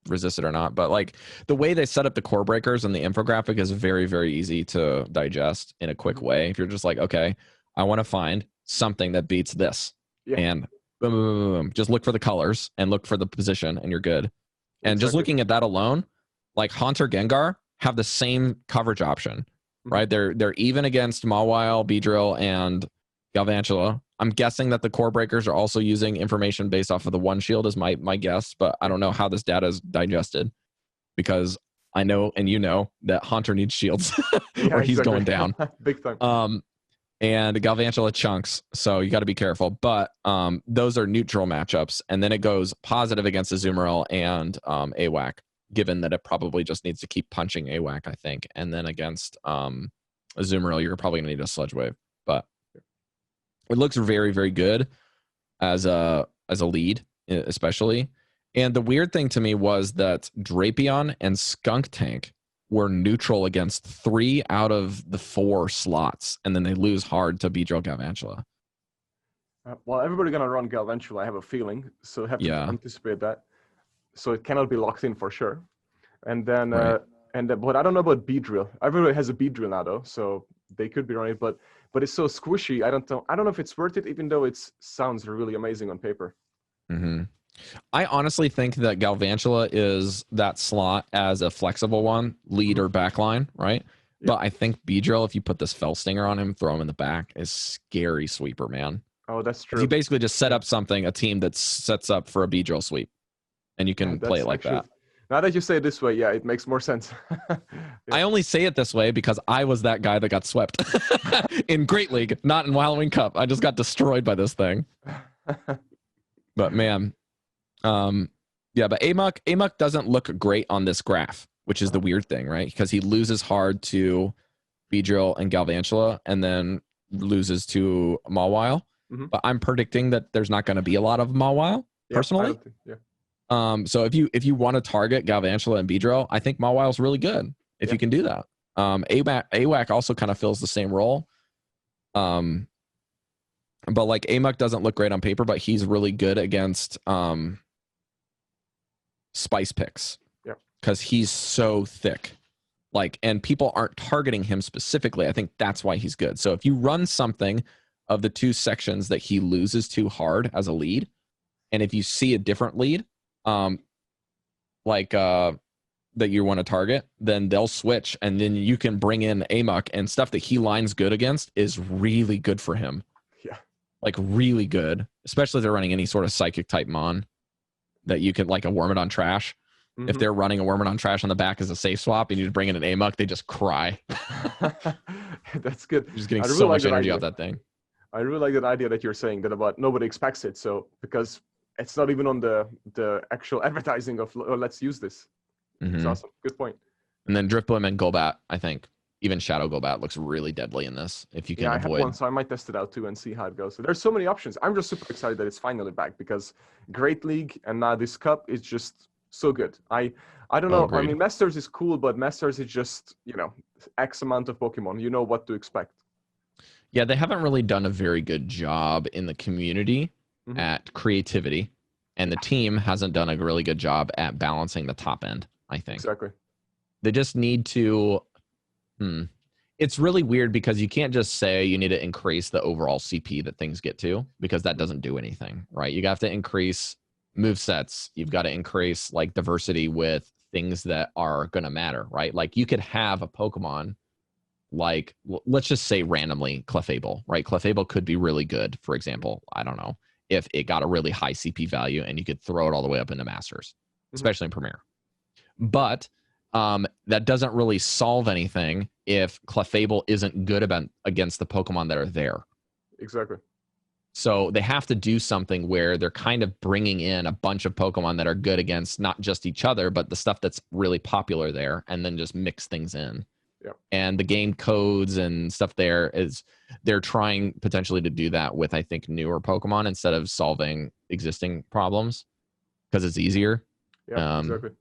Speaker 2: resisted or not. But like the way they set up the core breakers and the infographic is very, very easy to digest in a quick way. If you're just like, okay, I want to find something that beats this, and boom, boom, boom, boom, just look for the colors and look for the position, and you're good. And just looking at that alone, like Haunter, Gengar have the same coverage option, right? They're even against Mawile, Beedrill, and Galvantula. I'm guessing that the core breakers are also using information based off of the one shield is my guess, but I don't know how this data is digested, because I know, and that Haunter needs shields or he's going down.
Speaker 1: Big time.
Speaker 2: And Galvantula chunks, so you got to be careful. But those are neutral matchups, and then it goes positive against Azumarill and AWAC, given that it probably just needs to keep punching AWAC, I think. And then against Azumarill, you're probably going to need a Sludge Wave. But it looks very, very good as a lead, especially. And the weird thing to me was that Drapion and Skuntank were neutral against 3 out of the 4 slots, and then they lose hard to Beedrill Galvantula.
Speaker 1: Well, everybody's going to run Galvantula, I have a feeling, so I have to anticipate that. So it cannot be locked in for sure. And then,
Speaker 2: Right.
Speaker 1: but I don't know about Beedrill. Everybody has a Beedrill now, though, so they could be running it. But it's so squishy. I don't know. I don't know if it's worth it, even though it sounds really amazing on paper.
Speaker 2: Mm-hmm. I honestly think that Galvantula is that slot as a flexible one, lead or backline, right?
Speaker 1: Yep.
Speaker 2: But I think Beedrill, if you put this Fell Stinger on him, throw him in the back, is scary sweeper, man.
Speaker 1: Oh, that's true.
Speaker 2: You basically just set up a team that sets up for a Beedrill sweep, and you can play it like that.
Speaker 1: Now that you say it this way, yeah, it makes more sense.
Speaker 2: Yeah. I only say it this way because I was that guy that got swept in Great League, not in Wildwing Cup. I just got destroyed by this thing. But man, but Amok doesn't look great on this graph, which is the weird thing, right? Because he loses hard to Beedrill and Galvantula, and then loses to Mawile. Mm-hmm. But I'm predicting that there's not going to be a lot of Mawile, personally. So if you want to target Galvantula and Beedrill, I think Mawile's really good if you can do that. AWAC also kind of fills the same role. But like Amok doesn't look great on paper, but he's really good against spice picks. Yeah. Because he's so thick. And people aren't targeting him specifically. I think that's why he's good. So if you run something of the two sections that he loses too hard as a lead, and if you see a different lead, that you want to target, then they'll switch, and then you can bring in Amok, and stuff that he lines good against is really good for him.
Speaker 1: Yeah.
Speaker 2: Really good, especially if they're running any sort of psychic type mon that you can, like a Wormadon Trash. Mm-hmm. If they're running a Wormadon Trash on the back as a safe swap and you just bring in an Amok, they just cry.
Speaker 1: That's good.
Speaker 2: You're just getting so much energy out that thing.
Speaker 1: I really like that idea that you're saying that about nobody expects it. So because it's not even on the actual advertising of let's use this. Mm-hmm. It's awesome. Good point.
Speaker 2: And then Driftblim and Golbat, I think. Even Shadow Golbat looks really deadly in this. If you can avoid.
Speaker 1: I have one, so I might test it out too and see how it goes. So there's so many options. I'm just super excited that it's finally back because Great League and now this cup is just so good. I don't know. I mean, Masters is cool, but Masters is just, X amount of Pokemon. You know what to expect.
Speaker 2: Yeah, they haven't really done a very good job in the community at creativity, and the team hasn't done a really good job at balancing the top end, I think.
Speaker 1: Exactly.
Speaker 2: They just need to... It's really weird because you can't just say you need to increase the overall CP that things get to, because that doesn't do anything, right? You have to increase movesets. You've got to increase diversity with things that are going to matter, right? You could have a Pokemon let's just say randomly Clefable, right? Clefable could be really good, for example. I don't know, if it got a really high CP value and you could throw it all the way up into Masters, especially in Premier. But that doesn't really solve anything if Clefable isn't good against the Pokemon that are there.
Speaker 1: Exactly.
Speaker 2: So they have to do something where they're kind of bringing in a bunch of Pokemon that are good against not just each other, but the stuff that's really popular there, and then just mix things in.
Speaker 1: Yep.
Speaker 2: And the game codes and stuff they're trying potentially to do that with, I think, newer Pokemon instead of solving existing problems because it's easier.
Speaker 1: Yeah, exactly.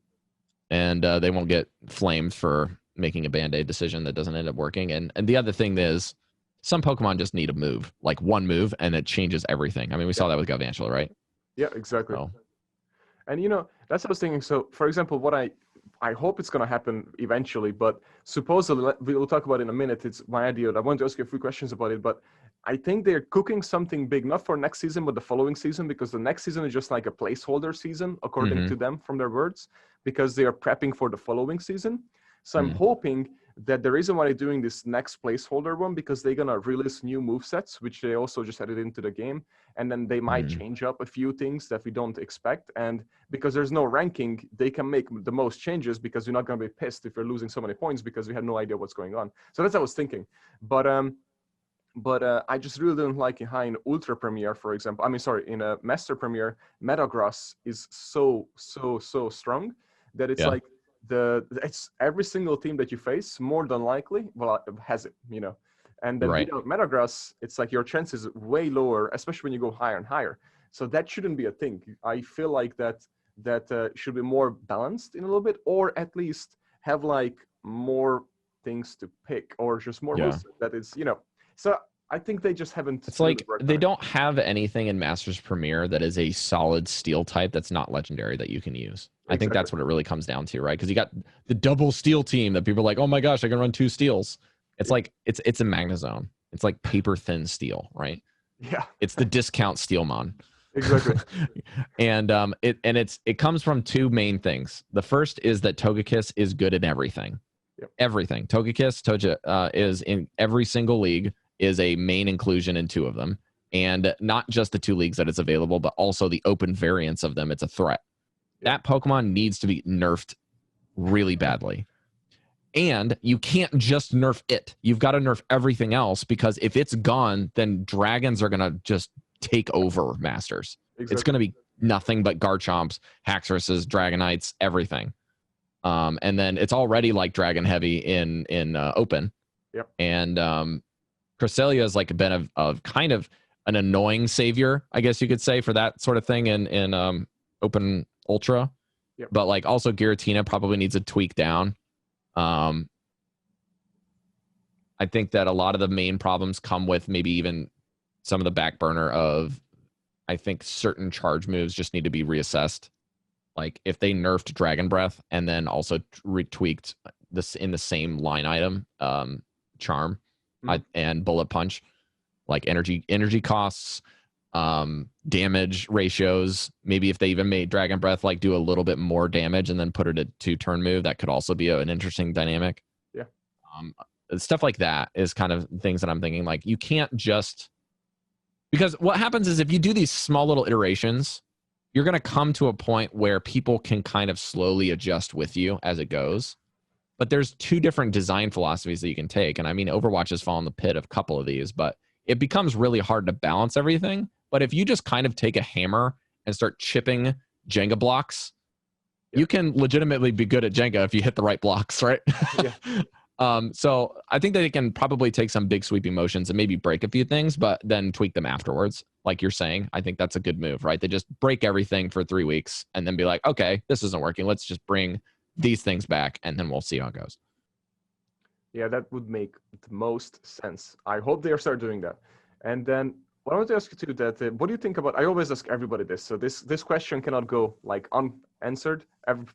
Speaker 2: And they won't get flamed for making a Band-Aid decision that doesn't end up working. And the other thing is, some Pokemon just need a move, one move, and it changes everything. I mean, we saw that with Galvantula, right?
Speaker 1: Yeah, exactly. So. And, that's what I was thinking. So, for example, what I hope it's going to happen eventually, but supposedly, we'll talk about it in a minute. It's my idea. I want to ask you a few questions about it, but I think they're cooking something big, not for next season, but the following season, because the next season is just like a placeholder season, according to them, from their words, because they are prepping for the following season. So I'm hoping that the reason why they're doing this next placeholder one, because they're going to release new movesets, which they also just added into the game. And then they might change up a few things that we don't expect. And because there's no ranking, they can make the most changes because you're not going to be pissed if you're losing so many points because we had no idea what's going on. So that's what I was thinking. But I just really don't like in Ultra Premier, for example. I mean, sorry, in a Master Premier, Metagross is so strong that it's it's every single team that you face, more than likely, has it, And then Metagross, it's your chances way lower, especially when you go higher and higher. So that shouldn't be a thing. I feel like that should be more balanced in a little bit, or at least have more things to pick, or just more moves that is, So I think they just haven't.
Speaker 2: It's
Speaker 1: really
Speaker 2: like
Speaker 1: worked
Speaker 2: they
Speaker 1: on it.
Speaker 2: don't have anything in Masters Premier that is a solid steel type that's not legendary that you can use. I think that's what it really comes down to, right? Because you got the double steel team that people are like, oh my gosh, I can run 2 steels. It's like it's a Magnezone. It's like paper thin steel, right?
Speaker 1: Yeah,
Speaker 2: It's the discount Steelmon.
Speaker 1: exactly.
Speaker 2: And it comes from 2 main things. The first is that Togekiss is good at everything.
Speaker 1: Yep.
Speaker 2: Everything. Togekiss is in every single league, is a main inclusion in 2 of them. And not just the 2 leagues that it's available, but also the open variants of them. It's a threat. That Pokemon needs to be nerfed really badly. And you can't just nerf it. You've got to nerf everything else, because if it's gone, then dragons are going to just take over Masters.
Speaker 1: Exactly.
Speaker 2: It's going to be nothing but Garchomps, Haxoruses, Dragonites, everything. And then it's already like dragon heavy in open.
Speaker 1: Yep.
Speaker 2: And Cresselia has like been a kind of an annoying savior, I guess you could say, for that sort of thing in open ultra.
Speaker 1: Yep.
Speaker 2: But like also Giratina probably needs a tweak down. I think that a lot of the main problems come with maybe even some of the back burner of, I think certain charge moves just need to be reassessed. Like if they nerfed Dragon Breath and then also retweaked this in the same line item, Charm and Bullet Punch, like energy costs, damage ratios. Maybe if they even made Dragon Breath like do a little bit more damage and then put it at 2-turn move, that could also be an interesting dynamic.
Speaker 1: Yeah.
Speaker 2: Stuff like that is kind of things that I'm thinking, like you can't just, because what happens is if you do these small little iterations, you're going to come to a point where people can kind of slowly adjust with you as it goes. But there's 2 different design philosophies that you can take. And I mean, Overwatch has fallen in the pit of a couple of these, but it becomes really hard to balance everything. But if you just kind of take a hammer and start chipping Jenga blocks, you can legitimately be good at Jenga if you hit the right blocks, right?
Speaker 1: Yeah.
Speaker 2: So I think that it can probably take some big sweeping motions and maybe break a few things, but then tweak them afterwards. Like you're saying, I think that's a good move, right? They just break everything for 3 weeks and then be like, okay, this isn't working. Let's just bring these things back and then we'll see how it goes.
Speaker 1: Yeah, that would make the most sense. I hope they start doing that. And then what I want to ask you too, that what do you think about, I always ask everybody this, so this question cannot go like unanswered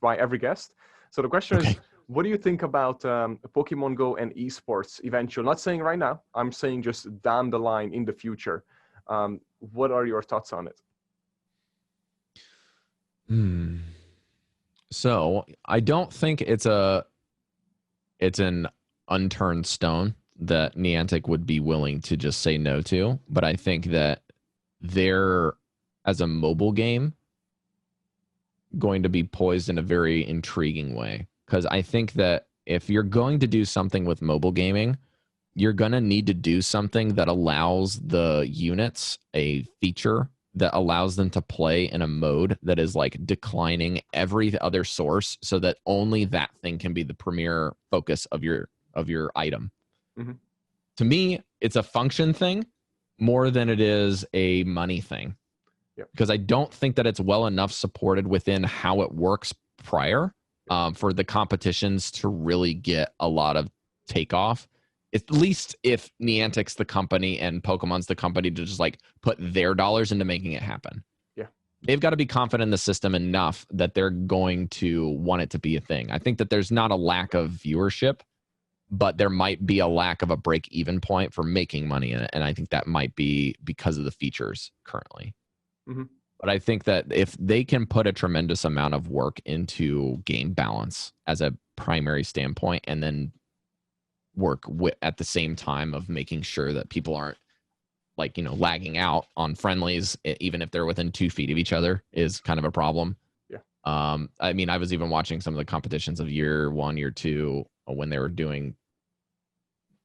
Speaker 1: by every guest. So the question is, what do you think about Pokemon Go and esports eventually? Not saying right now, I'm saying just down the line in the future. What are your thoughts on it?
Speaker 2: So I don't think it's an unturned stone that Niantic would be willing to just say no to, but I think that they're, as a mobile game, going to be poised in a very intriguing way. Because I think that if you're going to do something with mobile gaming, you're going to need to do something that allows the units a feature that allows them to play in a mode that is like declining every other source, so that only that thing can be the premier focus of your item.
Speaker 1: Mm-hmm.
Speaker 2: To me, it's a function thing more than it is a money thing.
Speaker 1: Yep.
Speaker 2: Because I don't think that it's well enough supported within how it works prior for the competitions to really get a lot of takeoff. At least if Niantic's the company and Pokemon's the company to just like put their dollars into making it happen.
Speaker 1: Yeah.
Speaker 2: They've got to be confident in the system enough that they're going to want it to be a thing. I think that there's not a lack of viewership, but there might be a lack of a break-even point for making money in it. And I think that might be because of the features currently.
Speaker 1: Mm-hmm.
Speaker 2: But I think that if they can put a tremendous amount of work into game balance as a primary standpoint, and then work at the same time of making sure that people aren't like, lagging out on friendlies, even if they're within 2 feet of each other, is kind of a problem.
Speaker 1: Yeah.
Speaker 2: I mean, I was even watching some of the competitions of year 1, year 2, when they were doing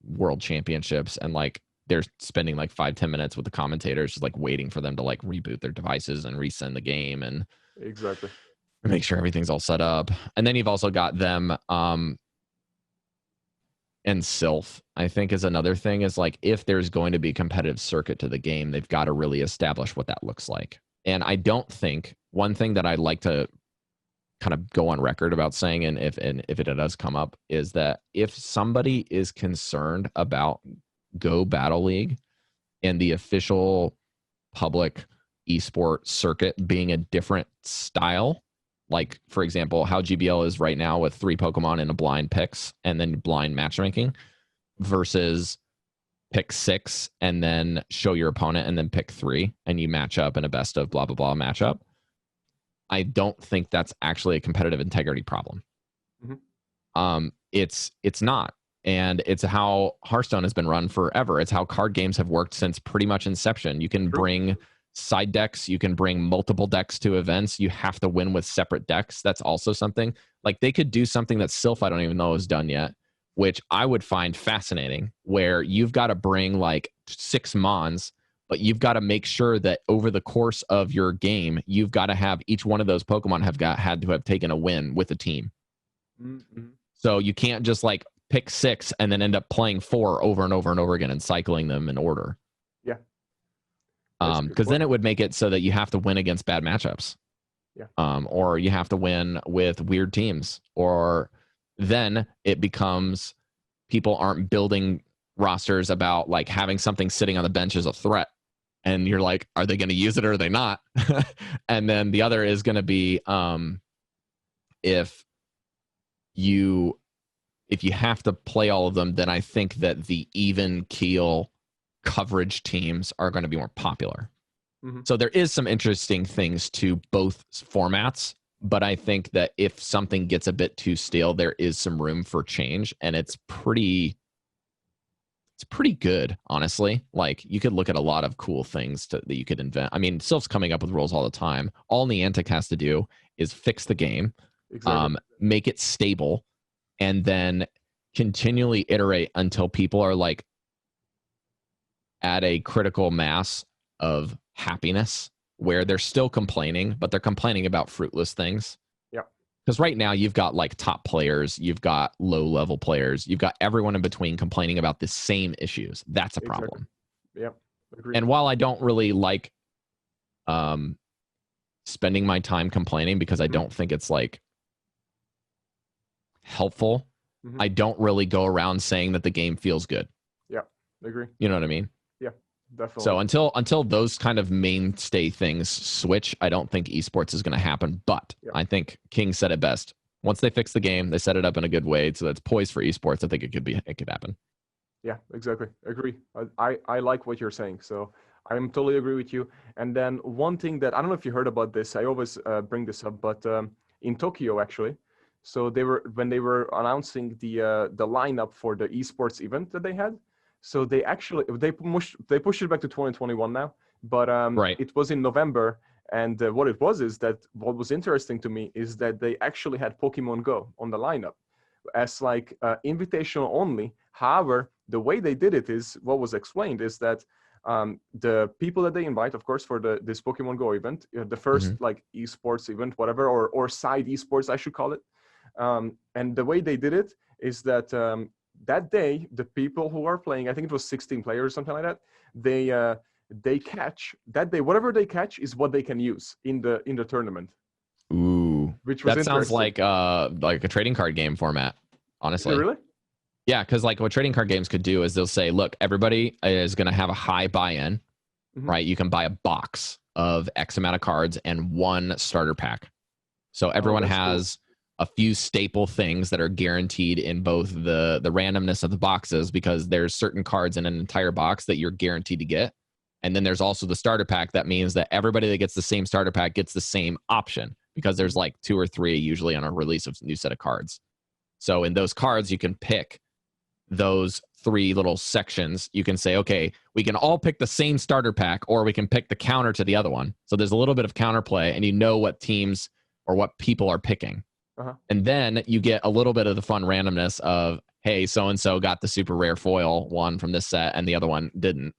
Speaker 2: world championships, and like they're spending like 5-10 minutes with the commentators, just like waiting for them to like reboot their devices and resend the game and
Speaker 1: exactly
Speaker 2: make sure everything's all set up. And then you've also got them and Sylph, I think, is another thing, is like if there's going to be competitive circuit to the game, they've got to really establish what that looks like. And I don't think, one thing that I'd like to kind of go on record about saying, and if it does come up, is that if somebody is concerned about Go Battle League and the official public esport circuit being a different style. Like, for example, how GBL is right now with 3 Pokemon in a blind picks and then blind matchmaking versus pick 6 and then show your opponent and then pick 3 and you match up in a best of blah, blah, blah matchup. I don't think that's actually a competitive integrity problem. It's not. And it's how Hearthstone has been run forever. It's how card games have worked since pretty much inception. You can bring side decks. You can bring multiple decks to events. You have to win with separate decks. That's also something. Like, they could do something that Sylph, I don't even know is done yet, which I would find fascinating, where you've got to bring like 6 Mons, but you've got to make sure that over the course of your game, you've got to have each one of those Pokemon had to have taken a win with a team. So you can't just like pick 6 and then end up playing 4 over and over and over again and cycling them in order.
Speaker 1: Yeah.
Speaker 2: Because then it would make it so that you have to win against bad matchups.
Speaker 1: Yeah.
Speaker 2: Or you have to win with weird teams. Or then it becomes people aren't building rosters about like having something sitting on the bench as a threat. And you're like, are they going to use it or are they not? And then the other is going to be if you have to play all of them, then I think that the even keel coverage teams are going to be more popular. So there is some interesting things to both formats, but I think that if something gets a bit too stale, there is some room for change, and it's pretty good, honestly. Like, you could look at a lot of cool things that you could invent. I mean, Sylph's coming up with rules all the time. All Niantic has to do is fix the game, make it stable, and then continually iterate until people are like at a critical mass of happiness where they're still complaining, but they're complaining about fruitless things.
Speaker 1: Yeah.
Speaker 2: Because right now you've got like top players, you've got low level players, you've got everyone in between complaining about the same issues. That's a problem.
Speaker 1: Yeah. Agreed.
Speaker 2: And while I don't really like spending my time complaining because I don't think it's like helpful, I don't really go around saying that the game feels good.
Speaker 1: Yeah, agree.
Speaker 2: You know what I mean?
Speaker 1: Yeah, definitely.
Speaker 2: So until those kind of mainstay things switch, I don't think esports is going to happen. But I think King said it best. Once they fix the game, they set it up in a good way so that's poised for esports. I think it could happen.
Speaker 1: Yeah, exactly. Agree. I like what you're saying. So I'm totally agree with you. And then one thing that I don't know if you heard about this, I always bring this up, but in Tokyo actually, so when they were announcing the lineup for the esports event that they had, so they pushed it back to 2021 now, but it was in November. And what it was is that what was interesting to me is that they actually had Pokemon Go on the lineup as like invitational only. However, the way they did it is what was explained is that the people that they invite, of course, for this Pokemon Go event, the first like esports event, whatever, or side esports, I should call it. And the way they did it is that that day, the people who are playing, I think it was 16 players, something like that, they catch that day, whatever they catch is what they can use in the tournament.
Speaker 2: Ooh,
Speaker 1: which was
Speaker 2: that sounds like a trading card game format, honestly.
Speaker 1: Really?
Speaker 2: Yeah, because like what trading card games could do is they'll say, look, everybody is going to have a high buy-in, right? You can buy a box of X amount of cards and 1 starter pack. So everyone has a few staple things that are guaranteed in both the randomness of the boxes, because there's certain cards in an entire box that you're guaranteed to get. And then there's also the starter pack. That means that everybody that gets the same starter pack gets the same option, because there's like 2 or 3 usually on a release of a new set of cards. So in those cards, you can pick those 3 little sections. You can say, okay, we can all pick the same starter pack, or we can pick the counter to the other one. So there's a little bit of counterplay, and you know what teams or what people are picking. And then you get a little bit of the fun randomness of, hey, so-and-so got the super rare foil one from this set and the other one didn't.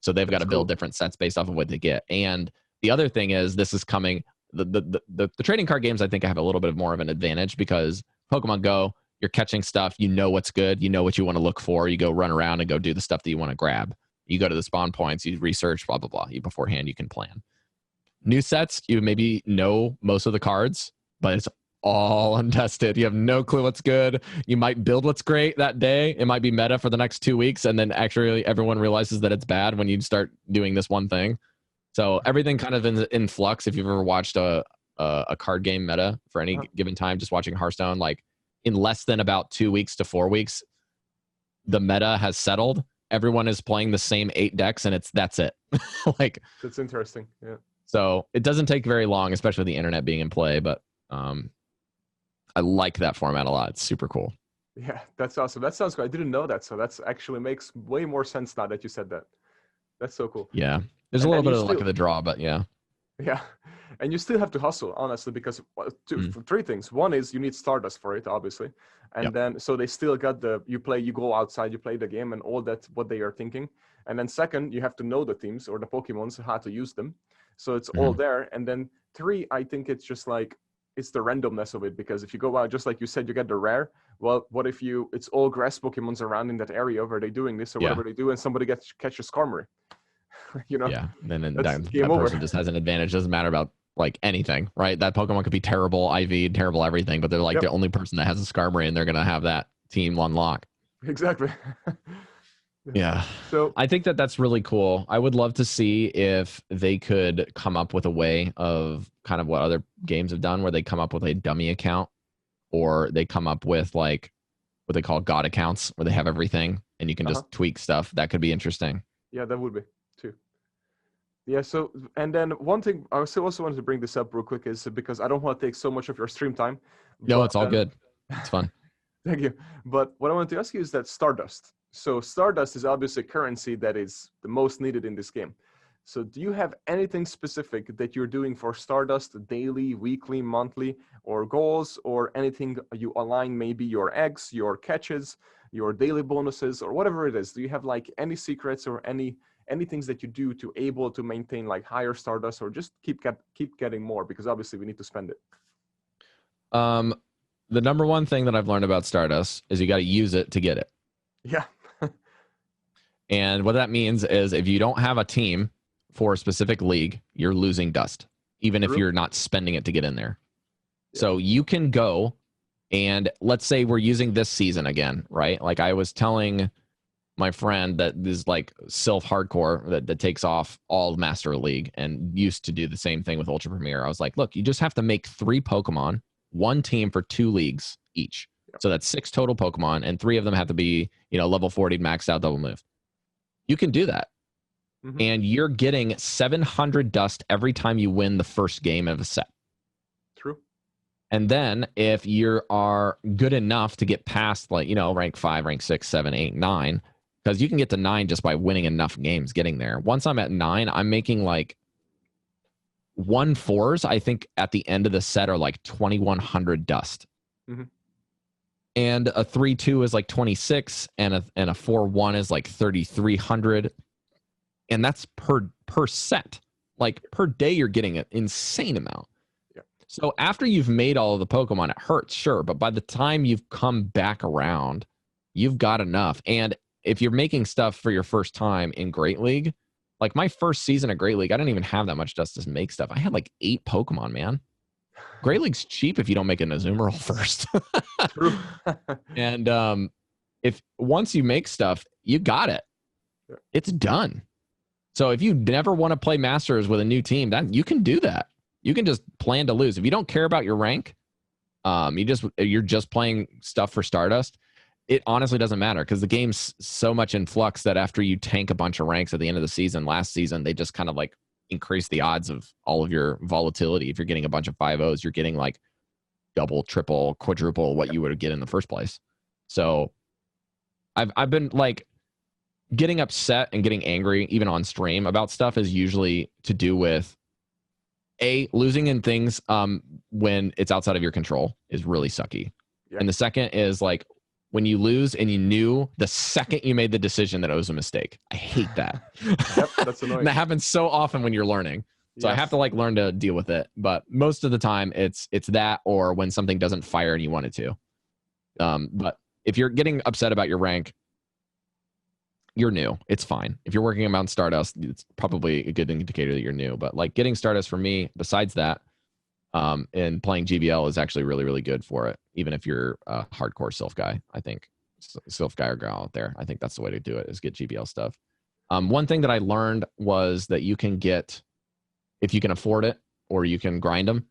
Speaker 2: So they've got to build different sets based off of what they get. And the other thing is, this is coming, the trading card games, I think, have a little bit more of an advantage, because Pokemon Go, you're catching stuff, you know what's good, you know what you want to look for, you go run around and go do the stuff that you want to grab. You go to the spawn points, you research, blah, blah, blah. Beforehand, you can plan. New sets, you maybe know most of the cards, but it's all untested. You have no clue what's good. You might build what's great that day. It might be meta for the next 2 weeks, and then actually everyone realizes that it's bad when you start doing this one thing. So everything kind of in flux. If you've ever watched a card game meta for any given time, just watching Hearthstone, like in less than about 2 weeks to 4 weeks, the meta has settled. Everyone is playing the same 8 decks, and that's it. Like,
Speaker 1: that's interesting. Yeah.
Speaker 2: So it doesn't take very long, especially with the internet being in play. But I like that format a lot. It's super cool.
Speaker 1: Yeah, that's awesome. That sounds good. I didn't know that, so that's actually makes way more sense now that you said that. That's so cool.
Speaker 2: Yeah, there's a little bit of the luck of the draw, but yeah.
Speaker 1: Yeah, and you still have to hustle, honestly, because three things. One is you need Stardust for it, obviously, and then so they still got you go outside, you play the game, and all that what they are thinking. And then second, you have to know the teams or the Pokemons, how to use them. So it's all there. And then 3, I think it's just like it's the randomness of it, because if you go out, just like you said, you get the rare. Well, what if it's all grass Pokemons around in that area where they're doing this or whatever they do, and somebody catches Skarmory? You know?
Speaker 2: Yeah, then that person just has an advantage. Doesn't matter about like anything, right? That Pokemon could be terrible IV, terrible everything, but they're like the only person that has a Skarmory, and they're gonna have that team on lock.
Speaker 1: Exactly.
Speaker 2: Yeah.
Speaker 1: So
Speaker 2: I think that's really cool. I would love to see if they could come up with a way of kind of what other games have done, where they come up with a dummy account, or they come up with like what they call God accounts, where they have everything and you can just tweak stuff. That could be interesting.
Speaker 1: Yeah, that would be too. Yeah. So, and then one thing I also wanted to bring this up real quick is because I don't want to take so much of your stream time.
Speaker 2: No, it's all good. It's fun.
Speaker 1: Thank you. But what I wanted to ask you is that Stardust. So Stardust is obviously a currency that is the most needed in this game. So do you have anything specific that you're doing for Stardust, daily, weekly, monthly, or goals, or anything you align, maybe your eggs, your catches, your daily bonuses, or whatever it is? Do you have like any secrets or any things that you do to able to maintain like higher Stardust, or just keep getting more? Because obviously we need to spend it.
Speaker 2: The number one thing that I've learned about Stardust is you got to use it to get it.
Speaker 1: Yeah.
Speaker 2: And what that means is if you don't have a team for a specific league, you're losing dust, even if you're not spending it to get in there. Yeah. So you can go and let's say we're using this season again, right? Like I was telling my friend that this like Sylph Hardcore that takes off all Master League and used to do the same thing with Ultra Premier. I was like, look, you just have to make 3 Pokemon, 1 team for 2 leagues each. Yep. So that's 6 total Pokemon, and 3 of them have to be, level 40 maxed out double move. You can do that. Mm-hmm. And you're getting 700 dust every time you win the first game of a set.
Speaker 1: True.
Speaker 2: And then if you are good enough to get past rank 5, rank 6, 7, 8, 9, because you can get to 9 just by winning enough games getting there. Once I'm at 9, I'm making like 1/4s, I think at the end of the set are like 2,100 dust. Mm-hmm. And a 3/2 is like 26, and a 4/1 is like 3,300, and that's per set. Like per day, you're getting an insane amount. Yeah. So after you've made all of the Pokemon, it hurts, sure, but by the time you've come back around, you've got enough. And if you're making stuff for your first time in Great League, like my first season of Great League, I didn't even have that much dust to make stuff. I had like 8 Pokemon, man. Great League's cheap if you don't make an Azumarill first.
Speaker 1: True.
Speaker 2: And if once you make stuff, you got it. Yeah. It's done. So if you never want to play Masters with a new team, that you can do that. You can just plan to lose. If you don't care about your rank, you're just playing stuff for Stardust, it honestly doesn't matter because the game's so much in flux that after you tank a bunch of ranks at the end of the season, last season, they just kind of like increase the odds of all of your volatility. If you're getting a bunch of 5-0s, you're getting like double, triple, quadruple what you would get in the first place. So I've been like getting upset and getting angry even on stream about stuff is usually to do with losing in things when it's outside of your control is really sucky. Yeah. And the second is like when you lose and you knew the second you made the decision that it was a mistake. I hate that.
Speaker 1: Yep, that's annoying.
Speaker 2: And that happens so often when you're learning. So yes. I have to like learn to deal with it. But most of the time it's that or when something doesn't fire and you want it to. But if you're getting upset about your rank, you're new. It's fine. If you're working on Stardust, it's probably a good indicator that you're new. But like getting Stardust for me, besides that, And playing GBL is actually really, really good for it. Even if you're a hardcore Sylph guy, I think Sylph guy or girl out there, I think that's the way to do it, is get GBL stuff. One thing that I learned was that you can get, if you can afford it or you can grind them,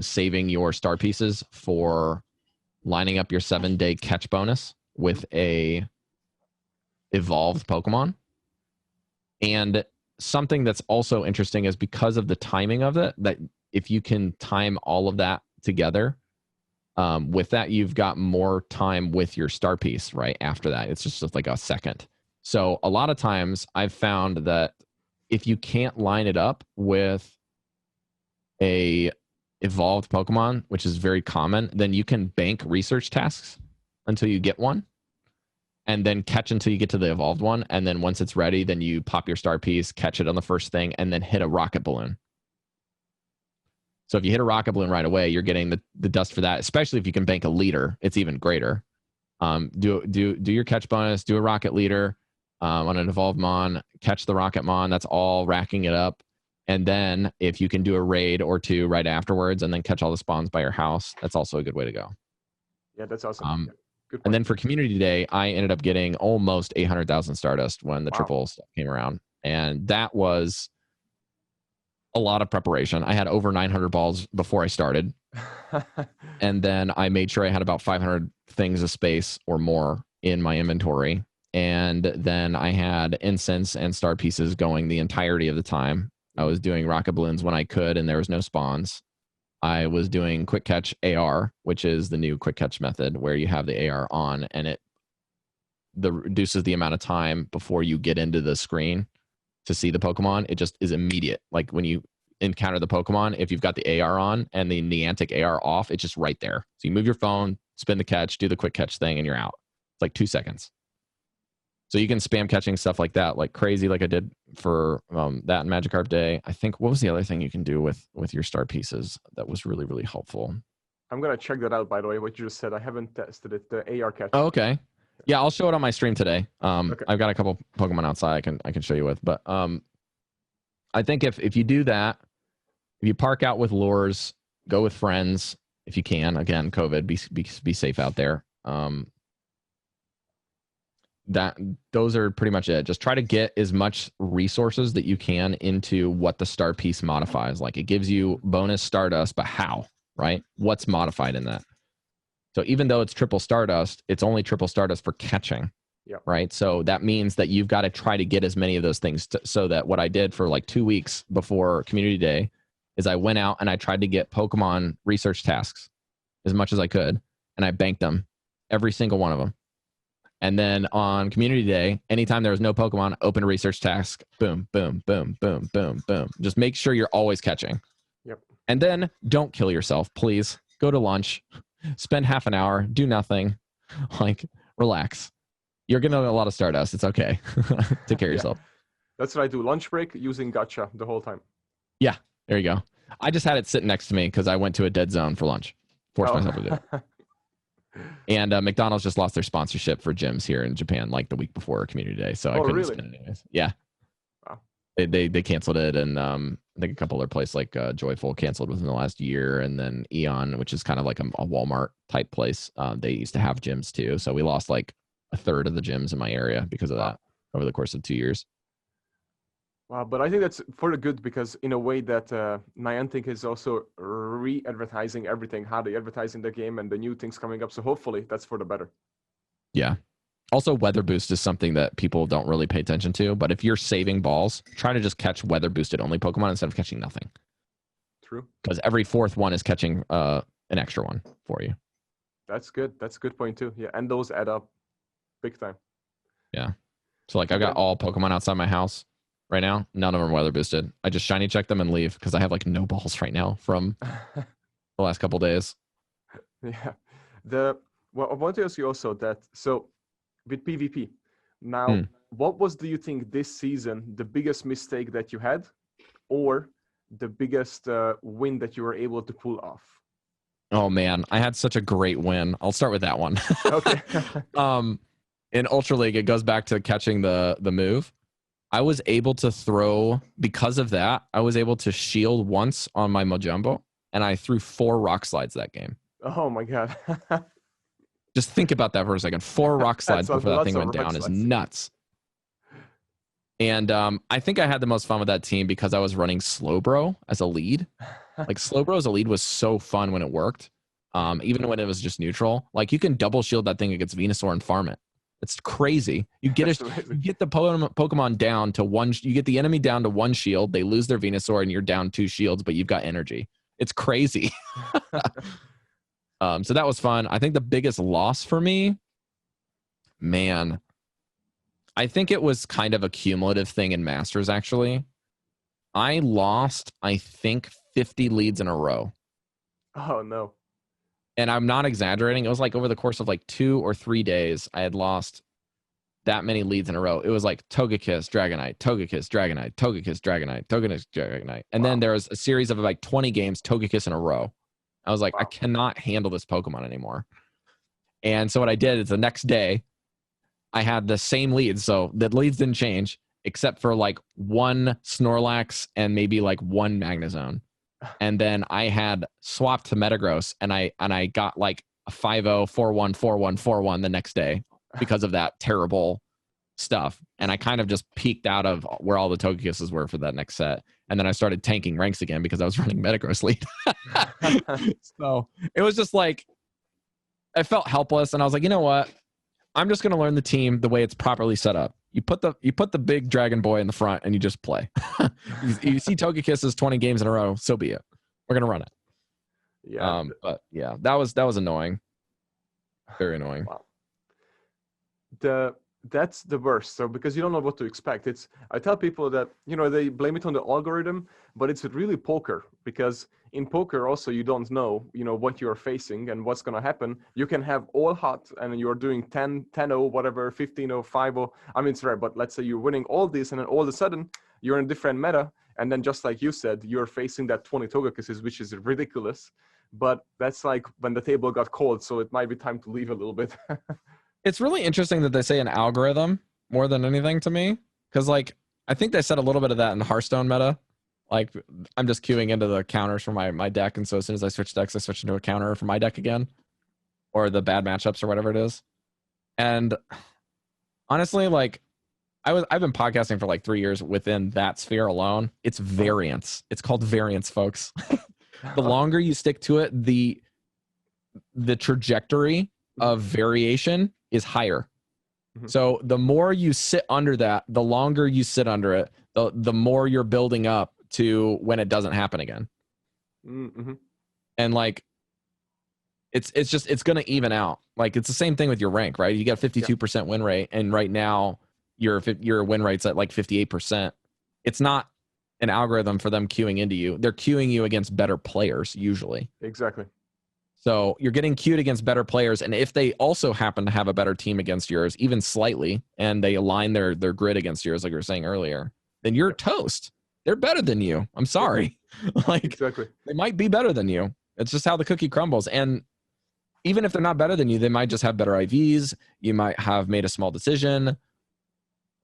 Speaker 2: saving your star pieces for lining up your 7-day catch bonus with a evolved Pokemon. And something that's also interesting is because of the timing of it, that if you can time all of that together, with that, you've got more time with your star piece right after that. It's just like a second. So a lot of times I've found that if you can't line it up with a evolved Pokemon, which is very common, then you can bank research tasks until you get one, and then catch until you get to the evolved one. And then once it's ready, then you pop your star piece, catch it on the first thing, and then hit a rocket balloon. So if you hit a rocket balloon right away, you're getting the dust for that, especially if you can bank a leader. It's even greater. Do your catch bonus, do a rocket leader on an evolved Mon, catch the rocket Mon. That's all racking it up. And then if you can do a raid or two right afterwards and then catch all the spawns by your house, that's also a good way to go.
Speaker 1: Yeah, that's awesome. Yeah. Good point.
Speaker 2: And then for Community Day, I ended up getting almost 800,000 Stardust when the triple stuff came around. And that was a lot of preparation. I had over 900 balls before I started. And then I made sure I had about 500 things of space or more in my inventory. And then I had incense and star pieces going the entirety of the time. I was doing rocket balloons when I could, and there was no spawns. I was doing quick catch AR, which is the new quick catch method where you have the AR on and it reduces the amount of time before you get into the screen to see the Pokemon. It just is immediate. Like when you encounter the Pokemon, if you've got the AR on and the Niantic AR off, it's just right there. So you move your phone, spin the catch, do the quick catch thing, and you're out. It's like 2 seconds. So you can spam catching stuff like that, like crazy, like I did for that and Magikarp Day. I think, what was the other thing you can do with your star pieces that was really, really helpful?
Speaker 1: I'm going to check that out, by the way, what you just said. I haven't tested it, the AR catch.
Speaker 2: Oh, okay. Yeah, I'll show it on my stream today.
Speaker 1: Okay.
Speaker 2: I've got a couple Pokemon outside I can show you with. But I think if you do that, if you park out with lures, go with friends if you can. Again, COVID, be safe out there. Those are pretty much it. Just try to get as much resources that you can into what the star piece modifies. Like it gives you bonus Stardust, but how, right? What's modified in that? So even though it's triple Stardust, it's only triple Stardust for catching, right? So that means that you've got to try to get as many of those things so that what I did for like 2 weeks before Community Day is I went out and I tried to get Pokemon research tasks as much as I could, and I banked them, every single one of them. And then on Community Day, anytime there was no Pokemon, open a research task, boom, boom, boom, boom, boom, boom. Just make sure you're always catching.
Speaker 1: Yep.
Speaker 2: And then don't kill yourself, please. Go to lunch, spend half an hour, do nothing, like relax. You're getting a lot of Stardust. It's okay. Take care of yourself.
Speaker 1: That's what I do. Lunch break using gacha the whole time.
Speaker 2: Yeah, there you go. I just had it sitting next to me because I went to a dead zone for lunch. Forced myself to do it. And McDonald's just lost their sponsorship for gyms here in Japan like the week before Community Day, so I couldn't spend it anyways. Yeah. Wow. They canceled it, and I think a couple other places like Joyful canceled within the last year, and then Eon, which is kind of like a Walmart type place, they used to have gyms too. So we lost like a third of the gyms in my area because of that over the course of 2 years.
Speaker 1: Wow, but I think that's for the good, because in a way that Niantic is also re-advertising everything, how they advertise in the game and the new things coming up. So hopefully that's for the better.
Speaker 2: Yeah. Also, Weather Boost is something that people don't really pay attention to. But if you're saving balls, try to just catch Weather Boosted only Pokemon instead of catching nothing.
Speaker 1: True.
Speaker 2: Because every fourth one is catching an extra one for you.
Speaker 1: That's good. That's a good point too. Yeah, and those add up big time.
Speaker 2: Yeah. So like I've got all Pokemon outside my house right now. None of them are Weather Boosted. I just shiny check them and leave because I have like no balls right now from the last couple days.
Speaker 1: Yeah. Well, I want to ask you also that, so with PvP, now, what was, do you think this season, the biggest mistake that you had, or the biggest win that you were able to pull off?
Speaker 2: Oh man, I had such a great win. I'll start with that one.
Speaker 1: Okay.
Speaker 2: In Ultra League, it goes back to catching the move. I was able to throw, because of that, I was able to shield once on my Mojumbo and I threw 4 rock slides that game.
Speaker 1: Oh my god.
Speaker 2: Just think about that for a second. 4 rock slides before that thing went down is nuts. And I think I had the most fun with that team because I was running Slowbro as a lead. Like Slowbro as a lead was so fun when it worked. Even when it was just neutral. Like you can double shield that thing against Venusaur and farm it. It's crazy. You get the Pokemon down to 1. You get the enemy down to 1 shield. They lose their Venusaur and you're down 2 shields, but you've got energy. It's crazy. So that was fun. I think the biggest loss for me, man, I think it was kind of a cumulative thing in Masters, actually. I lost, I think, 50 leads in a row.
Speaker 1: Oh, no.
Speaker 2: And I'm not exaggerating. It was like over the course of like 2 or 3 days, I had lost that many leads in a row. It was like Togekiss, Dragonite, Togekiss, Dragonite, Togekiss, Dragonite, Togekiss, Dragonite. And then there was a series of like 20 games, Togekiss in a row. I was like, I cannot handle this Pokemon anymore. And so what I did is the next day, I had the same leads. So the leads didn't change except for like 1 Snorlax and maybe like 1 Magnezone. And then I had swapped to Metagross and I got like a 5-0, 4-1, 4-1, 4-1 the next day because of that terrible stuff. And I kind of just peaked out of where all the Togekisses were for that next set. And then I started tanking ranks again because I was running Metagross lead. So it was just like, I felt helpless and I was like, you know what? I'm just going to learn the team the way it's properly set up. You put the big dragon boy in the front and you just play. you see Togekisses 20 games in a row, so be it. We're going to run it.
Speaker 1: Yeah.
Speaker 2: But yeah, that was annoying. Very annoying.
Speaker 1: Wow. That's the worst. So because you don't know what to expect. I tell people that, they blame it on the algorithm, but it's really poker, because in poker also you don't know, what you're facing and what's going to happen. You can have all hot and you're doing 10-0, whatever, 15-0, 5-0. I mean, it's rare, but let's say you're winning all this and then all of a sudden you're in a different meta. And then just like you said, you're facing that 20 Togekisses, which is ridiculous. But that's like when the table got cold. So it might be time to leave a little bit.
Speaker 2: It's really interesting that they say an algorithm more than anything to me. Because, like, I think they said a little bit of that in the Hearthstone meta. Like, I'm just queuing into the counters for my deck. And so as soon as I switch decks, I switch into a counter for my deck again. Or the bad matchups or whatever it is. And honestly, like, I've been podcasting for like 3 years within that sphere alone. It's variance. It's called variance, folks. The longer you stick to it, the trajectory of variation is higher. Mm-hmm. So the more you sit under that, the longer you sit under it, the more you're building up to when it doesn't happen again. Mm-hmm. And like, it's going to even out. Like, it's the same thing with your rank, right? You got 52% win rate, and right now your win rate's at like 58%. It's not an algorithm for them queuing into you. They're queuing you against better players usually.
Speaker 1: Exactly.
Speaker 2: So you're getting queued against better players, and if they also happen to have a better team against yours, even slightly, and they align their grid against yours, like you were saying earlier, then you're toast. They're better than you. I'm sorry. Like, exactly. They might be better than you. It's just how the cookie crumbles. And even if they're not better than you, they might just have better IVs. You might have made a small decision.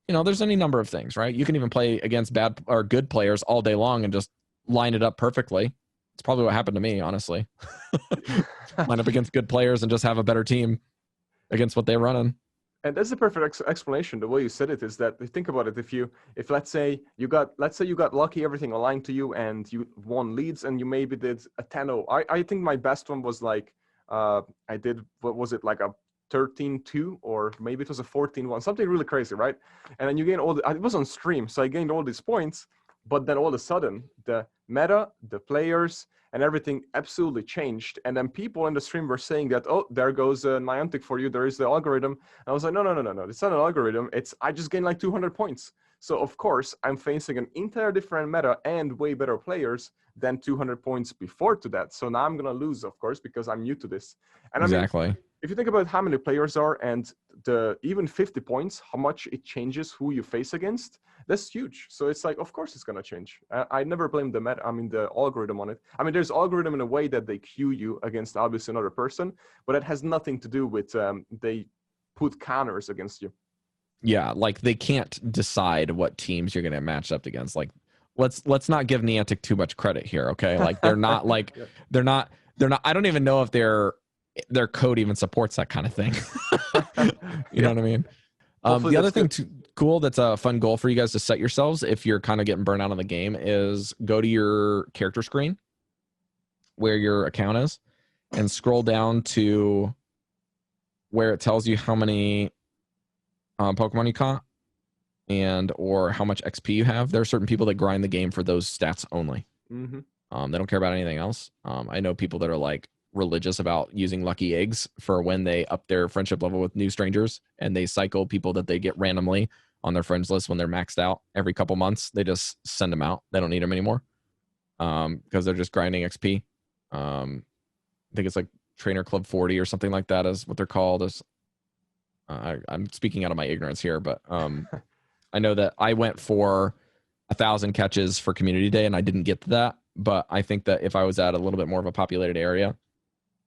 Speaker 2: There's any number of things, right? You can even play against bad or good players all day long and just line it up perfectly. It's probably what happened to me, honestly. Line up against good players and just have a better team against what they're running.
Speaker 1: And that's the perfect explanation. The way you said it is that, think about it. If let's say you got lucky, everything aligned to you, and you won leads, and you maybe did a 10-0. I think my best one was like, I did, what was it, like a 13-2, or maybe it was a 14-1, something really crazy, right? And then you gain it was on stream, so I gained all these points, but then all of a sudden the meta, the players, and everything absolutely changed. And then people in the stream were saying that, oh, there goes Niantic for you, there is the algorithm. And I was like, no, it's not an algorithm, I just gained like 200 points. So of course I'm facing an entire different meta and way better players than 200 points before to that. So now I'm gonna lose, of course, because I'm new to this. And
Speaker 2: exactly.
Speaker 1: I mean, if you think about how many players are, and even 50 points, how much it changes who you face against, that's huge. So it's like, of course it's gonna change. I never blame the algorithm on it. I mean, there's algorithm in a way that they queue you against obviously another person, but it has nothing to do with they put counters against you.
Speaker 2: Yeah, like they can't decide what teams you're gonna match up against. Like let's not give Niantic too much credit here, okay? Like they're not like
Speaker 1: Yeah.
Speaker 2: they're not I don't even know if their code even supports that kind of thing. You know what I mean?
Speaker 1: Hopefully
Speaker 2: The other
Speaker 1: that's
Speaker 2: thing
Speaker 1: good.
Speaker 2: cool that's a fun goal for you guys to set yourselves if you're kind of getting burnt out on the game is go to your character screen where your account is and scroll down to where it tells you how many Pokemon you caught and or how much XP you have. There are certain people that grind the game for those stats only.
Speaker 1: Mm-hmm.
Speaker 2: They don't care about anything else. I know people that are like religious about using lucky eggs for when they up their friendship level with new strangers, and they cycle people that they get randomly on their friends list when they're maxed out every couple months. They just send them out. They don't need them anymore because they're just grinding XP. I think it's like Trainer Club 40 or something like that is what they're called. I'm speaking out of my ignorance here, but I know that I went for 1,000 catches for Community Day and I didn't get to that. But I think that if I was at a little bit more of a populated area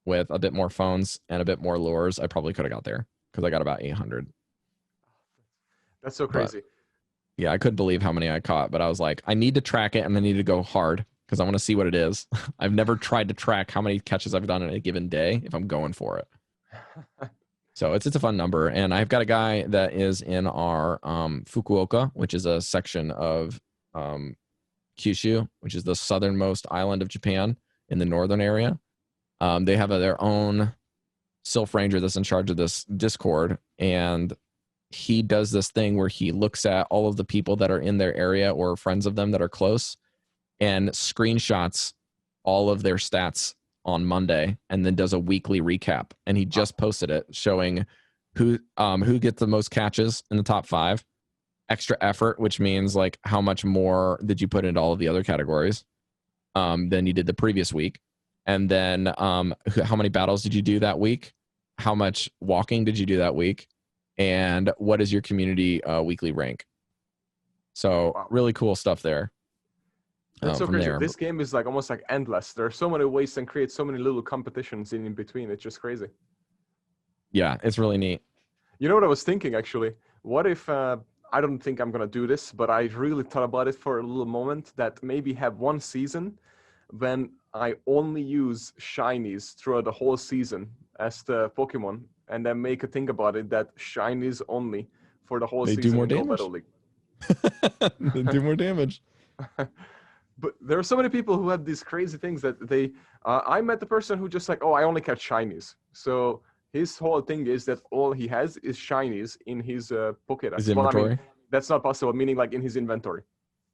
Speaker 2: with a bit more phones and a bit more lures, I probably could have got there because I got about 800.
Speaker 1: That's so
Speaker 2: But
Speaker 1: crazy.
Speaker 2: yeah, I couldn't believe how many I caught, but I was like, I need to track it and I need to go hard because I want to see what it is. I've never tried to track how many catches I've done in a given day if I'm going for it. So it's a fun number. And I've got a guy that is in our Fukuoka, which is a section of Kyushu, which is the southernmost island of Japan in the northern area. They have their own Sylph Ranger that's in charge of this Discord, and he does this thing where he looks at all of the people that are in their area or friends of them that are close and screenshots all of their stats on Monday and then does a weekly recap. And he just posted it showing who gets the most catches in the top 5, extra effort, which means like how much more did you put into all of the other categories than you did the previous week, and then how many battles did you do that week, how much walking did you do that week, and what is your community weekly rank. So really cool stuff there.
Speaker 1: That's so
Speaker 2: from
Speaker 1: crazy.
Speaker 2: there.
Speaker 1: This game is like almost like endless. There are so many ways to create so many little competitions in between. It's just crazy.
Speaker 2: Yeah, it's really neat.
Speaker 1: You know what I was thinking actually? What if I don't think I'm gonna do this, but I really thought about it for a little moment. That maybe have one season when I only use shinies throughout the whole season as the Pokemon, and then make a thing about it that shinies only for the whole
Speaker 2: They do
Speaker 1: season
Speaker 2: more
Speaker 1: in Go
Speaker 2: damage.
Speaker 1: Battle League.
Speaker 2: They do more damage.
Speaker 1: But there are so many people who have these crazy things that they. I met the person who just like, oh, I only catch shinies. So his whole thing is that all he has is shinies in his Pokédex.
Speaker 2: His inventory.
Speaker 1: Well, I mean, that's not possible. Meaning, like in his inventory.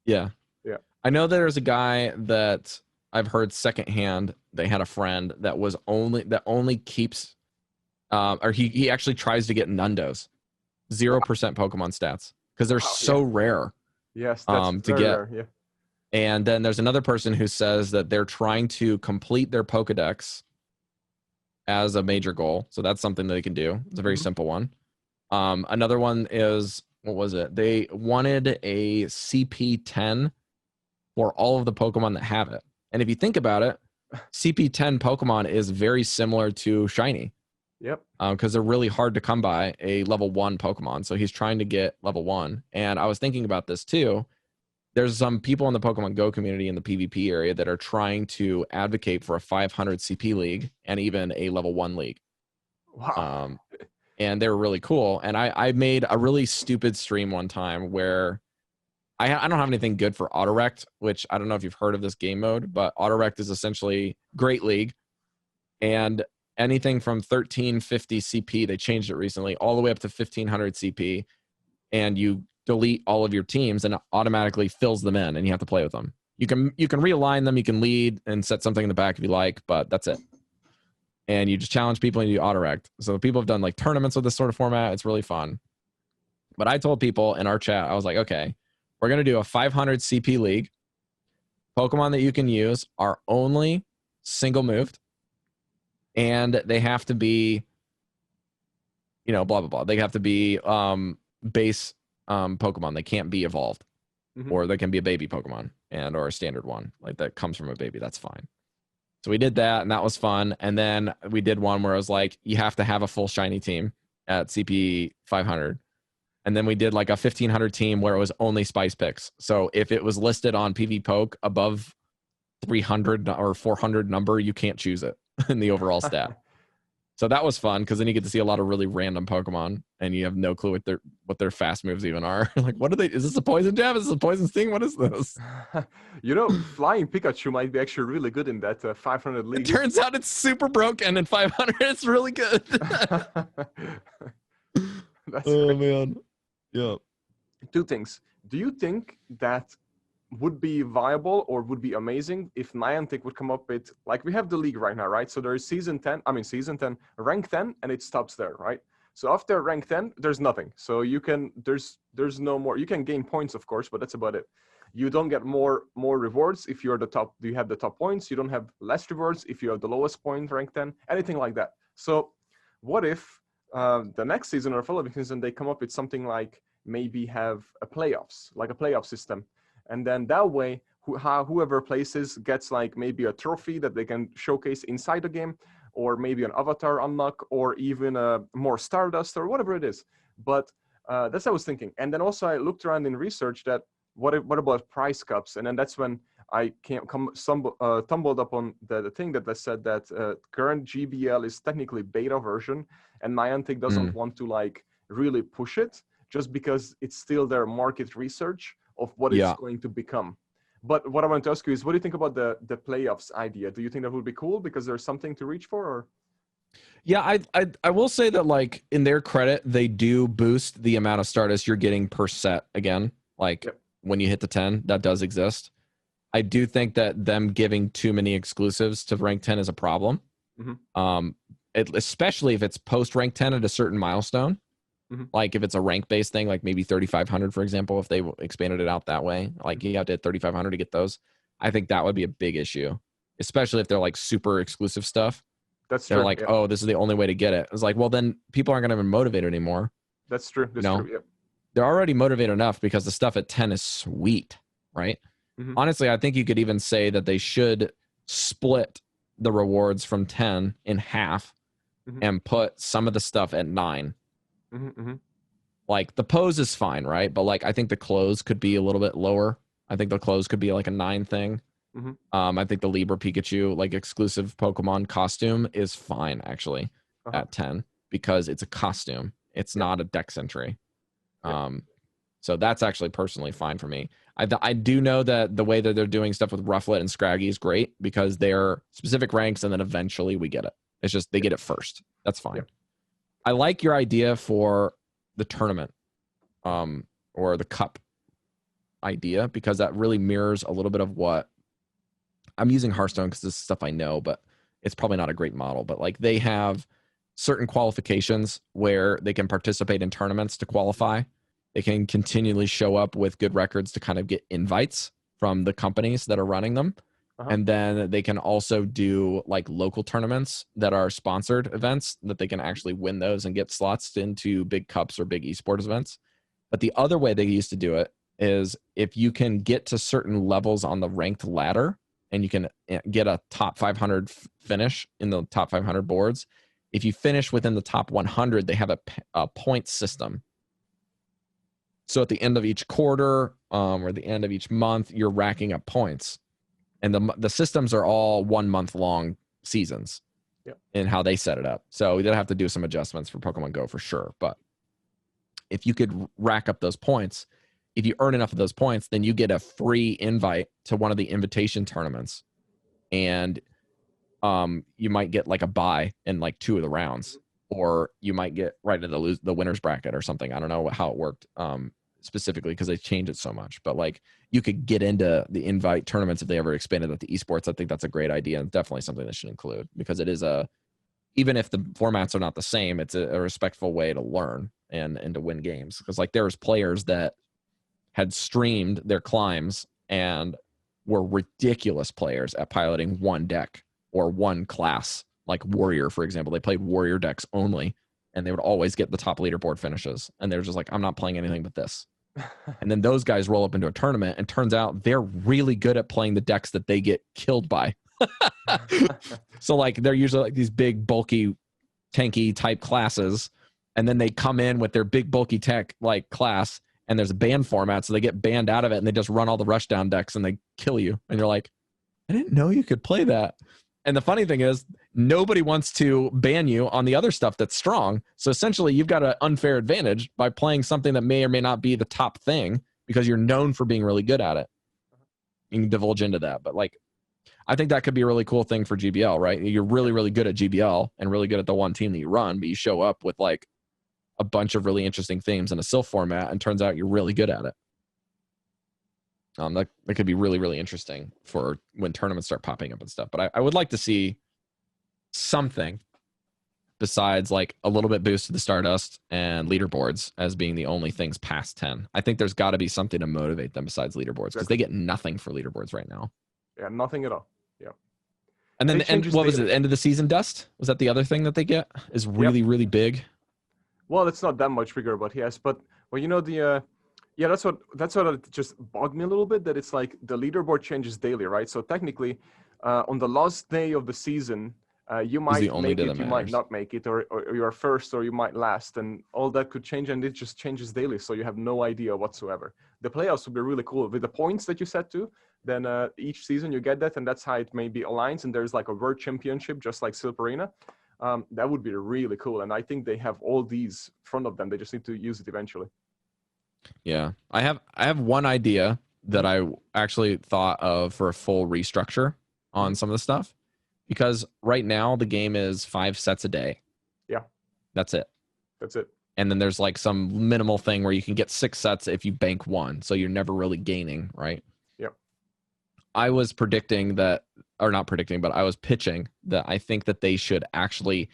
Speaker 2: Yeah.
Speaker 1: Yeah.
Speaker 2: I know there's a guy that I've heard secondhand. They had a friend that only keeps, or he actually tries to get Nundos, 0% Pokemon stats because they're so rare.
Speaker 1: Yes, that's
Speaker 2: to
Speaker 1: very
Speaker 2: get.
Speaker 1: rare. Yeah.
Speaker 2: And then there's another person who says that they're trying to complete their Pokedex as a major goal. So that's something that they can do. It's a very simple one. Another one is, what was it? They wanted a CP10 for all of the Pokemon that have it. And if you think about it, CP10 Pokemon is very similar to Shiny.
Speaker 1: Yep.
Speaker 2: Because they're really hard to come by, a level 1 Pokemon. So he's trying to get level 1. And I was thinking about this too. There's some people in the Pokemon Go community in the PvP area that are trying to advocate for a 500 CP league and even a level 1 league.
Speaker 1: Wow.
Speaker 2: And they were really cool. And I made a really stupid stream one time where I don't have anything good for Autorect, which I don't know if you've heard of this game mode, but Autorect is essentially Great League. And anything from 1350 CP, they changed it recently, all the way up to 1500 CP. And you delete all of your teams and it automatically fills them in and you have to play with them. You can realign them, you can lead and set something in the back if you like, but that's it. And you just challenge people and you autorect. So people have done like tournaments with this sort of format. It's really fun. But I told people in our chat, I was like, okay, we're going to do a 500 CP league. Pokemon that you can use are only single moved and they have to be, blah, blah, blah. They have to be base Pokemon. They can't be evolved, or they can be a baby Pokemon or a standard one like that comes from a baby. That's fine. So we did that and that was fun. And then we did one where I was like, you have to have a full shiny team at CP 500. And then we did like a 1,500 team where it was only spice picks. So if it was listed on PV Poke above 300 or 400 number, you can't choose it in the overall stat. So that was fun because then you get to see a lot of really random Pokemon and you have no clue what their fast moves even are. Like, what are they? Is this a poison jab? Is this a poison sting? What is this?
Speaker 1: Flying Pikachu might be actually really good in that 500 league.
Speaker 2: It turns out it's super broken, and 500 it's really good. Oh man, yeah.
Speaker 1: Two things. Do you think that would be viable or would be amazing if Niantic would come up with, like, we have the league right now, right? So there is season 10, rank 10, and it stops there, right? So after rank 10, there's nothing. So you can, there's no more. You can gain points, of course, but that's about it. You don't get more rewards if you're the top. You have the top points. You don't have less rewards if you have the lowest point, rank 10, anything like that. So what if the next season or following season they come up with something like maybe have a playoff system, and then that way whoever places gets like maybe a trophy that they can showcase inside the game, or maybe an avatar unlock, or even more Stardust or whatever it is. But that's what I was thinking. And then also I looked around in research that what about prize cups? And then that's when I tumbled upon the thing that said that current GBL is technically beta version, and Niantic doesn't want to like really push it just because it's still their market research of what it's going to become. But what I want to ask you is, what do you think about the playoffs idea? Do you think that would be cool because there's something to reach for? Or?
Speaker 2: Yeah, I will say that, like, in their credit, they do boost the amount of Stardust you're getting per set again. Like, when you hit the 10, that does exist. I do think that them giving too many exclusives to rank 10 is a problem. Especially if it's post rank 10 at a certain milestone. Like if it's a rank based thing, like maybe 3,500, for example, if they expanded it out that way, like you have to hit 3,500 to get those. I think that would be a big issue, especially if they're like super exclusive stuff. They're like, oh, this is the only way to get it. It's like, well, then people aren't going to be motivated anymore.
Speaker 1: That's true. That's true. Yep.
Speaker 2: They're already motivated enough because the stuff at 10 is sweet, right? Honestly, I think you could even say that they should split the rewards from 10 in half and put some of the stuff at 9. Like the pose is fine, right? But like I think the clothes could be a little bit lower. I think the clothes could be like a 9 thing. I think the Libra Pikachu like exclusive Pokemon costume is fine actually at 10 because it's a costume. It's not a dex entry. So that's actually personally fine for me. I do know that the way that they're doing stuff with Rufflet and Scraggy is great because they're specific ranks and then eventually we get it. It's just they get it first. That's fine. I like your idea for the tournament or the cup idea because that really mirrors a little bit of what I'm using Hearthstone because this is stuff I know, but it's probably not a great model. But like they have certain qualifications where they can participate in tournaments to qualify. They can continually show up with good records to kind of get invites from the companies that are running them. And then they can also do like local tournaments that are sponsored events that they can actually win those and get slots into big cups or big esports events. But the other way they used to do it is if you can get to certain levels on the ranked ladder and you can get a top 500 finish in the top 500 boards. If you finish within the top 100, they have a point system. So at the end of each quarter or the end of each month, you're racking up points. And the systems are all 1 month long seasons in how they set it up. So we did have to do some adjustments for Pokemon Go for sure. But if you could rack up those points, if you earn enough of those points, then you get a free invite to one of the invitation tournaments. And you might get like a bye in like 2 of the rounds, or you might get right into the winner's bracket or something. I don't know how it worked specifically because they changed it so much, but like you could get into the invite tournaments if they ever expanded that to esports. I think that's a great idea and definitely something that should include because it is even if the formats are not the same, it's a respectful way to learn and to win games. Because like there's players that had streamed their climbs and were ridiculous players at piloting one deck or one class, like Warrior, for example. They played Warrior decks only, and they would always get the top leaderboard finishes. And they're just like, I'm not playing anything but this. And then those guys roll up into a tournament, and turns out they're really good at playing the decks that they get killed by. So like they're usually like these big, bulky, tanky type classes, and then they come in with their big bulky tech like class, and there's a ban format, so they get banned out of it, and they just run all the rushdown decks and they kill you, and you're like, I didn't know you could play that. And the funny thing is, nobody wants to ban you on the other stuff that's strong. So essentially, you've got an unfair advantage by playing something that may or may not be the top thing because you're known for being really good at it. You can divulge into that, but like, I think that could be a really cool thing for GBL, right? You're really, really good at GBL and really good at the one team that you run, but you show up with like a bunch of really interesting themes in a Sylph format, and turns out you're really good at it. That could be really, really interesting for when tournaments start popping up and stuff. But I would like to see something besides like a little bit boost to the Stardust and leaderboards as being the only things past 10. I think there's got to be something to motivate them besides leaderboards, because they get nothing for leaderboards right now.
Speaker 1: Yeah, nothing at all. Yeah.
Speaker 2: And then what was it? End of the season dust? Was that the other thing that they get? Is really, really big? Well,
Speaker 1: it's not that much bigger, but yes. But well, you know the yeah, that's what it just bugged me a little bit, that it's like the leaderboard changes daily, right? So technically, on the last day of the season, you might make it, you might not make it, or you're first, or you might last, and all that could change, and it just changes daily, so you have no idea whatsoever. The playoffs would be really cool with the points that you set to. Then each season you get that, and that's how it maybe aligns, and there's like a world championship, just like Silp Arena. That would be really cool, and I think they have all these in front of them. They just need to use it eventually.
Speaker 2: Yeah, I have one idea that I actually thought of for a full restructure on some of the stuff, because right now the game is 5 sets a day.
Speaker 1: Yeah,
Speaker 2: that's it. And then there's like some minimal thing where you can get 6 sets if you bank 1, so you're never really gaining, right?
Speaker 1: Yep.
Speaker 2: I was predicting that, or not predicting, but I was pitching that I think that they should actually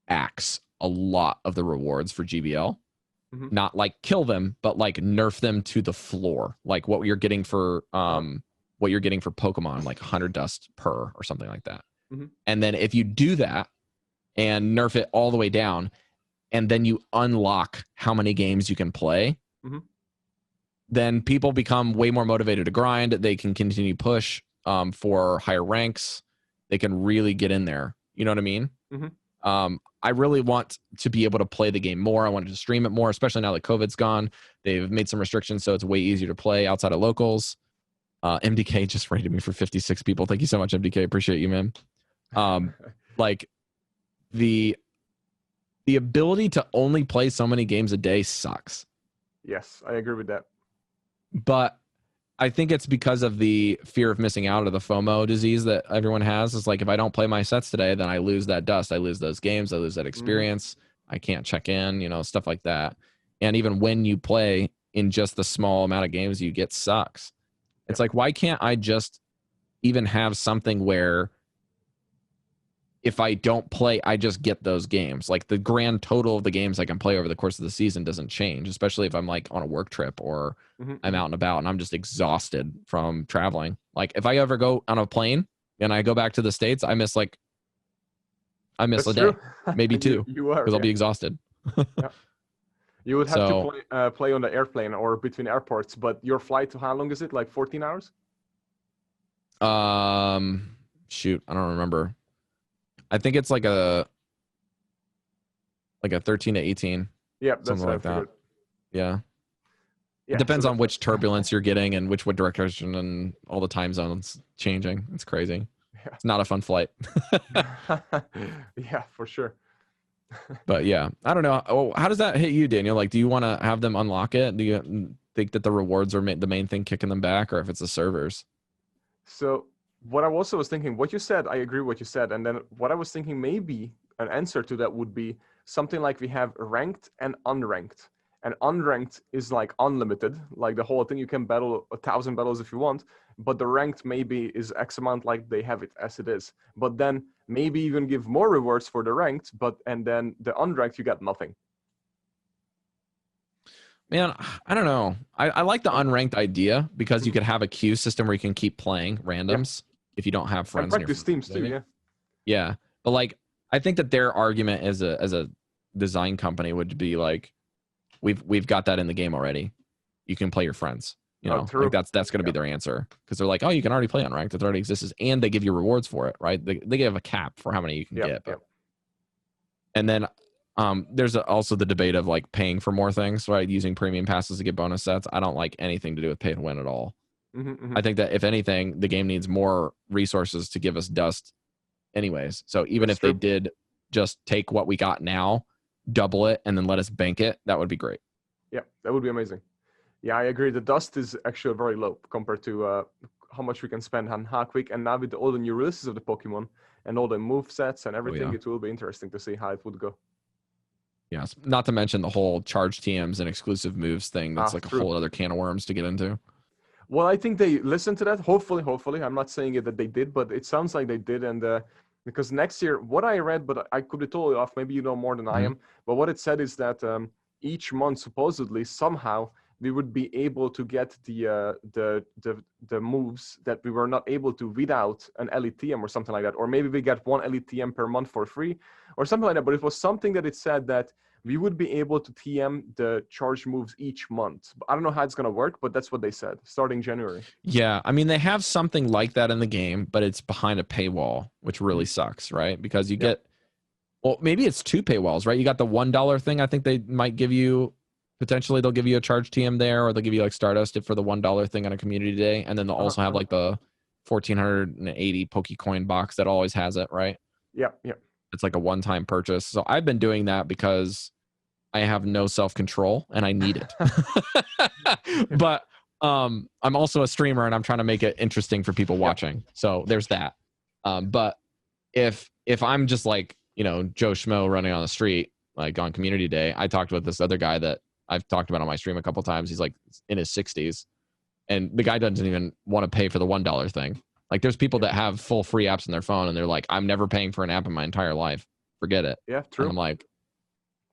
Speaker 2: axe a lot of the rewards for GBL. Not like kill them, but like nerf them to the floor, like what you're getting for Pokemon, like 100 dust per or something like that. And then if you do that and nerf it all the way down, and then you unlock how many games you can play, then people become way more motivated to grind. They can continue push for higher ranks. They can really get in there. You know what I mean? I really want to be able to play the game more. I wanted to stream it more, especially now that COVID's gone. They've made some restrictions, so it's way easier to play outside of locals. MDK just rated me for 56 people. Thank you so much, MDK. Appreciate you, man. Like the ability to only play so many games a day sucks.
Speaker 1: Yes, I agree with that.
Speaker 2: But I think it's because of the fear of missing out, or the FOMO disease that everyone has. It's like, if I don't play my sets today, then I lose that dust. I lose those games. I lose that experience. I can't check in, stuff like that. And even when you play in just the small amount of games you get sucks. It's like, why can't I just even have something where if I don't play, I just get those games? Like the grand total of the games I can play over the course of the season doesn't change, especially if I'm like on a work trip or I'm out and about and I'm just exhausted from traveling. Like if I ever go on a plane and I go back to the States, I miss a day, maybe 2, because I'll be exhausted.
Speaker 1: You would have to play on the airplane or between airports, but your flight, how long is it? Like 14 hours?
Speaker 2: Shoot, I don't remember. I think it's like a 13 to 18.
Speaker 1: Yeah, that's
Speaker 2: something like that. Yeah. It depends on which turbulence you're getting and which direction, and all the time zones changing. It's crazy. Yeah. It's not a fun flight.
Speaker 1: Yeah, for sure.
Speaker 2: But yeah, I don't know. Oh, how does that hit you, Daniel? Like, do you want to have them unlock it? Do you think that the rewards are the main thing kicking them back, or if it's the servers?
Speaker 1: So what I also was thinking, what you said, I agree with what you said. And then what I was thinking, maybe an answer to that would be something like we have ranked and unranked. And unranked is like unlimited, like the whole thing. You can battle 1,000 battles if you want, but the ranked maybe is X amount, like they have it as it is. But then maybe even give more rewards for the ranked, and then the unranked, you got nothing.
Speaker 2: Man, I don't know. I like the unranked idea, because you could have a queue system where you can keep playing randoms if you don't have friends.
Speaker 1: And practice teams too, yeah.
Speaker 2: Yeah, but like, I think that their argument as a design company would be like, we've got that in the game already. You can play your friends. Like that's going to be their answer, because they're like, oh, you can already play unranked. It already exists, and they give you rewards for it, right? They give a cap for how many you can get. And then There's also the debate of like paying for more things, right? Using premium passes to get bonus sets. I don't like anything to do with pay to win at all. I think that if anything, the game needs more resources to give us dust anyways. So even if they did just take what we got now, double it, and then let us bank it, that would be great.
Speaker 1: Yeah, that would be amazing. Yeah, I agree. The dust is actually very low compared to how much we can spend on Hack Week. And now with all the new releases of the Pokemon and all the move sets and everything, it will be interesting to see how it would go.
Speaker 2: Yes, not to mention the whole charge TMs and exclusive moves thing. That's like a whole other can of worms to get into.
Speaker 1: Well, I think they listened to that. Hopefully. I'm not saying it that they did, but it sounds like they did. And because next year, what I read, but I could be totally off. Maybe you know more than I am. But what it said is that each month, supposedly, somehow, we would be able to get the moves that we were not able to without an LETM or something like that. Or maybe we get one LETM per month for free or something like that. But it was something that it said that we would be able to TM the charge moves each month. I don't know how it's going to work, but that's what they said, starting January.
Speaker 2: Yeah, I mean, they have something like that in the game, but it's behind a paywall, which really sucks, right? Because you get, well, maybe it's 2 paywalls, right? You got the $1 thing. I think they might give you, potentially they'll give you a charge TM there, or they'll give you like Stardust for the $1 thing on a community day. And then they'll also have like the 1,480 Pokecoin box that always has it, right?
Speaker 1: Yeah.
Speaker 2: It's like a one-time purchase. So I've been doing that because I have no self-control and I need it. But I'm also a streamer and I'm trying to make it interesting for people watching. So there's that. But if I'm just like, you know, Joe Schmo running on the street, like on community day, I talked with this other guy that I've talked about on my stream a couple times. He's like in his 60s and the guy doesn't even want to pay for the $1 thing. Like there's people that have full free apps on their phone and they're like, I'm never paying for an app in my entire life. Forget it.
Speaker 1: Yeah, true.
Speaker 2: And I'm like,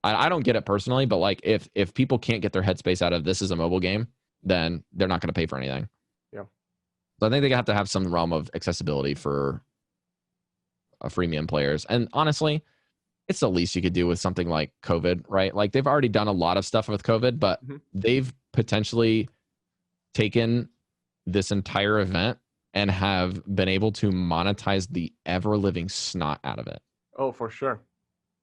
Speaker 2: I don't get it personally, but like if people can't get their headspace out of this is a mobile game, then they're not going to pay for anything.
Speaker 1: Yeah.
Speaker 2: So I think they have to have some realm of accessibility for freemium players. And honestly, it's the least you could do with something like COVID, right? Like they've already done a lot of stuff with COVID, but they've potentially taken this entire event and have been able to monetize the ever-living snot out of it.
Speaker 1: Oh, for sure.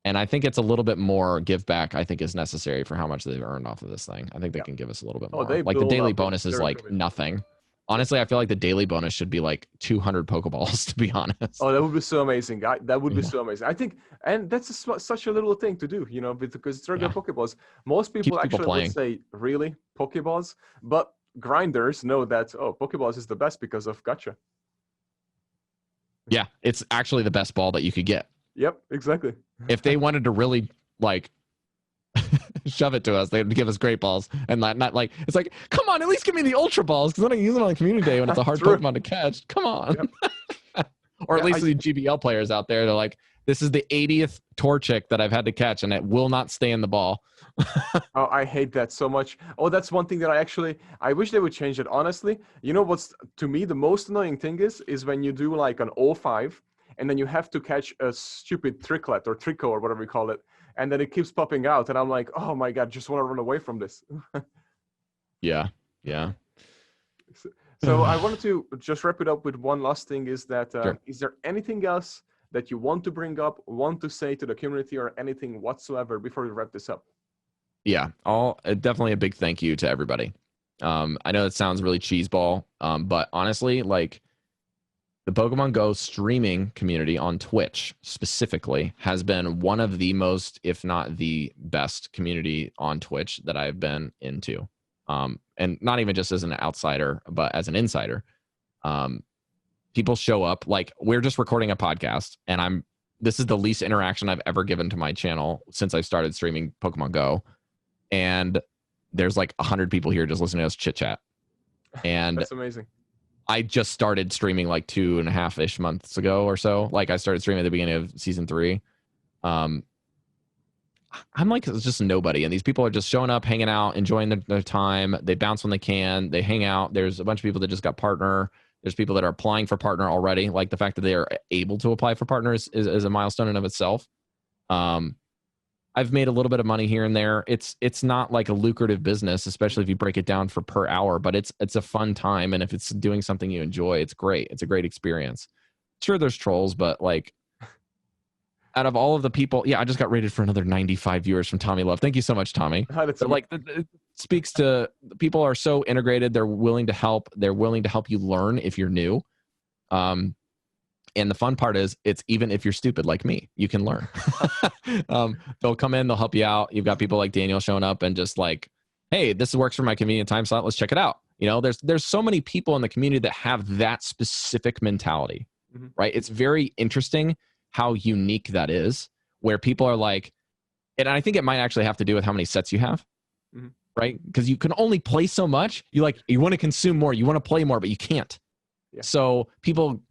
Speaker 2: And I think it's a little bit more give back, I think, is necessary for how much they've earned off of this thing. I think they can give us a little bit more. Like the daily bonus is like nothing. Honestly, I feel like the daily bonus should be like 200 Pokeballs, to be honest.
Speaker 1: Oh, that would be so amazing. That would be so amazing. I think, and that's such a little thing to do, you know, because it's regular Pokeballs. Most people actually would say, really, Pokeballs? But grinders know that, oh, Pokeballs is the best because of gacha.
Speaker 2: Yeah, it's actually the best ball that you could get.
Speaker 1: Yep, exactly.
Speaker 2: If they wanted to really like shove it to us, they'd give us great balls and not like, it's like, come on, at least give me the ultra balls because then I can use them on the community day when it's a hard Pokemon to catch. Come on. Yep. Or at least the GBL players out there, they're like, this is the 80th Torchic that I've had to catch and it will not stay in the ball.
Speaker 1: Oh, I hate that so much. Oh, that's one thing that I wish they would change it. Honestly, you know what's to me the most annoying thing is when you do like an 05 and then you have to catch a stupid Tricklet or Trico or whatever we call it, and then it keeps popping out, and I'm like, oh my god, just want to run away from this.
Speaker 2: Yeah.
Speaker 1: So I wanted to just wrap it up with one last thing: is that is there anything else that you want to bring up, want to say to the community, or anything whatsoever before we wrap this up?
Speaker 2: Yeah, definitely a big thank you to everybody. I know it sounds really cheeseball, but honestly, like the Pokemon Go streaming community on Twitch specifically has been one of the most, if not the best community on Twitch that I've been into. And not even just as an outsider, but as an insider. People show up, like we're just recording a podcast and this is the least interaction I've ever given to my channel since I started streaming Pokemon Go. And there's like 100 people here just listening to us chit chat. And
Speaker 1: that's amazing.
Speaker 2: I just started streaming like 2.5-ish months ago or so. Like I started streaming at the beginning of season 3. I'm like just nobody, and these people are just showing up, hanging out, enjoying their time. They bounce when they can. They hang out. There's a bunch of people that just got partner. There's people that are applying for partner already. Like the fact that they are able to apply for partners is a milestone in of itself. I've made a little bit of money here and there. It's not like a lucrative business, especially if you break it down for per hour, but it's a fun time. And if it's doing something you enjoy, it's great. It's a great experience. Sure, there's trolls, but like, out of all of the people, yeah, I just got rated for another 95 viewers from Tommy Love. Thank you so much, Tommy.
Speaker 1: That's
Speaker 2: But like, it speaks to people are so integrated. They're willing to help. They're willing to help you learn if you're new. And the fun part is, it's even if you're stupid like me, you can learn. They'll come in, they'll help you out. You've got people like Daniel showing up and just like, hey, this works for my convenient time slot. Let's check it out. You know, there's so many people in the community that have that specific mentality, right? It's very interesting how unique that is, where people are like, and I think it might actually have to do with how many sets you have, right? Because you can only play so much. You want to consume more, you want to play more, but you can't. Yeah. So people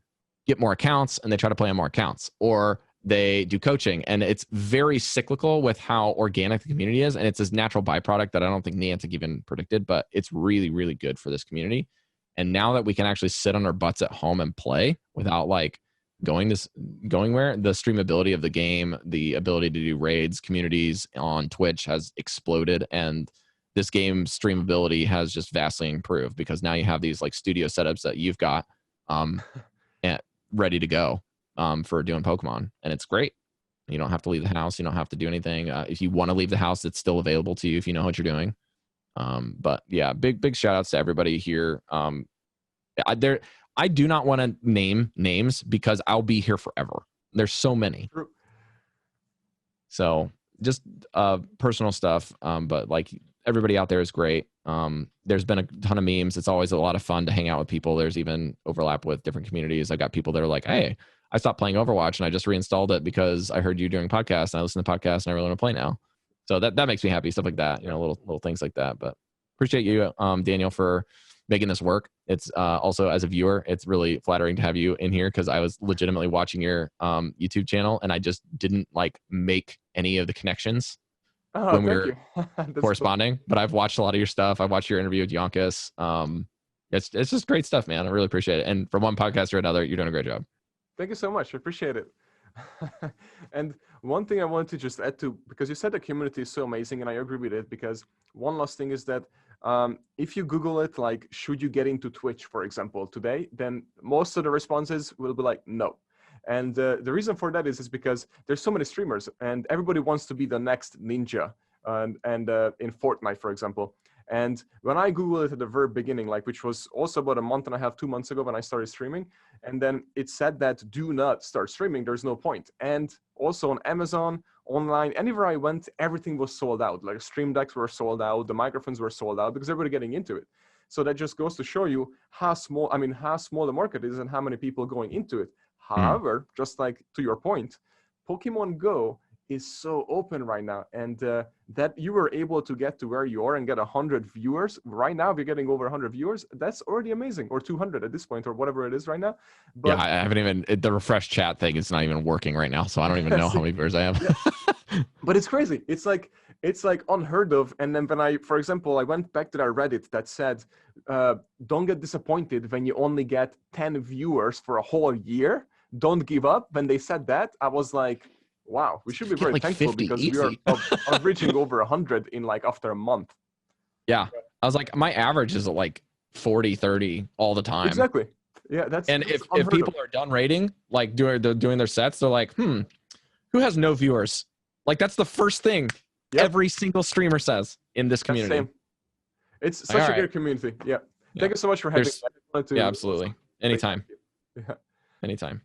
Speaker 2: get more accounts and they try to play on more accounts, or they do coaching, and it's very cyclical with how organic the community is. And it's this natural byproduct that I don't think Niantic even predicted, but it's really, really good for this community. And now that we can actually sit on our butts at home and play without like going where, the streamability of the game, the ability to do raids, communities on Twitch has exploded, and this game's streamability has just vastly improved because now you have these like studio setups that you've got and ready to go for doing Pokemon, and it's great. You don't have to leave the house, you don't have to do anything. If you want to leave the house, it's still available to you if you know what you're doing. But yeah, big shout outs to everybody here. I do not want to name names because I'll be here forever. There's so many. True. So just personal stuff. But like everybody out there is great. There's been a ton of memes. It's always a lot of fun to hang out with people. There's even overlap with different communities. I got people that are like, hey, I stopped playing Overwatch and I just reinstalled it because I heard you doing podcasts and I listen to podcasts and I really want to play now. So that makes me happy. Stuff like that, you know, little things like that. But appreciate you, Daniel, for making this work. It's also, as a viewer, it's really flattering to have you in here because I was legitimately watching your YouTube channel and I just didn't like make any of the connections when we were corresponding. Cool. But I've watched a lot of your stuff. I watched your interview with Yonkis. It's just great stuff, man. I really appreciate it. And from one podcast to another, you're doing a great job.
Speaker 1: Thank you so much. I appreciate it. And one thing I wanted to just add to, because you said the community is so amazing, and I agree with it, because one last thing is that if you Google it, like, should you get into Twitch, for example, today, then most of the responses will be like, no. And the reason for that is because there's so many streamers and everybody wants to be the next ninja and in Fortnite, for example. And when I Googled it at the very beginning, like, which was also about a month and a half, 2 months ago when I started streaming, and then it said that do not start streaming, there's no point. And also on Amazon, online, anywhere I went, everything was sold out. Like stream decks were sold out, the microphones were sold out because everybody getting into it. So that just goes to show you how small the market is and how many people going into it. However, just like to your point, Pokemon Go is so open right now, and that you were able to get to where you are and get 100 viewers right now. If you're getting over 100 viewers, that's already amazing, or 200 at this point, or whatever it is right now. But
Speaker 2: yeah, I haven't even, the refresh chat thing is not even working right now, so I don't even know how many viewers I have.
Speaker 1: Yeah. But it's crazy. It's like unheard of. And then when for example, I went back to that Reddit that said, don't get disappointed when you only get 10 viewers for a whole year. Don't give up. When they said that, I was like, wow, we should be very thankful because easy. we are reaching over 100 in like after a month.
Speaker 2: Yeah. I was like, my average is like 40, 30 all the time.
Speaker 1: Exactly. Yeah. That's
Speaker 2: if people are done rating, like doing their sets, they're like, who has no viewers? Like that's the first thing every single streamer says in this community.
Speaker 1: Same. It's such a good community. Yeah. Thank you so much for having me.
Speaker 2: Yeah, absolutely. Anytime. Yeah. Anytime.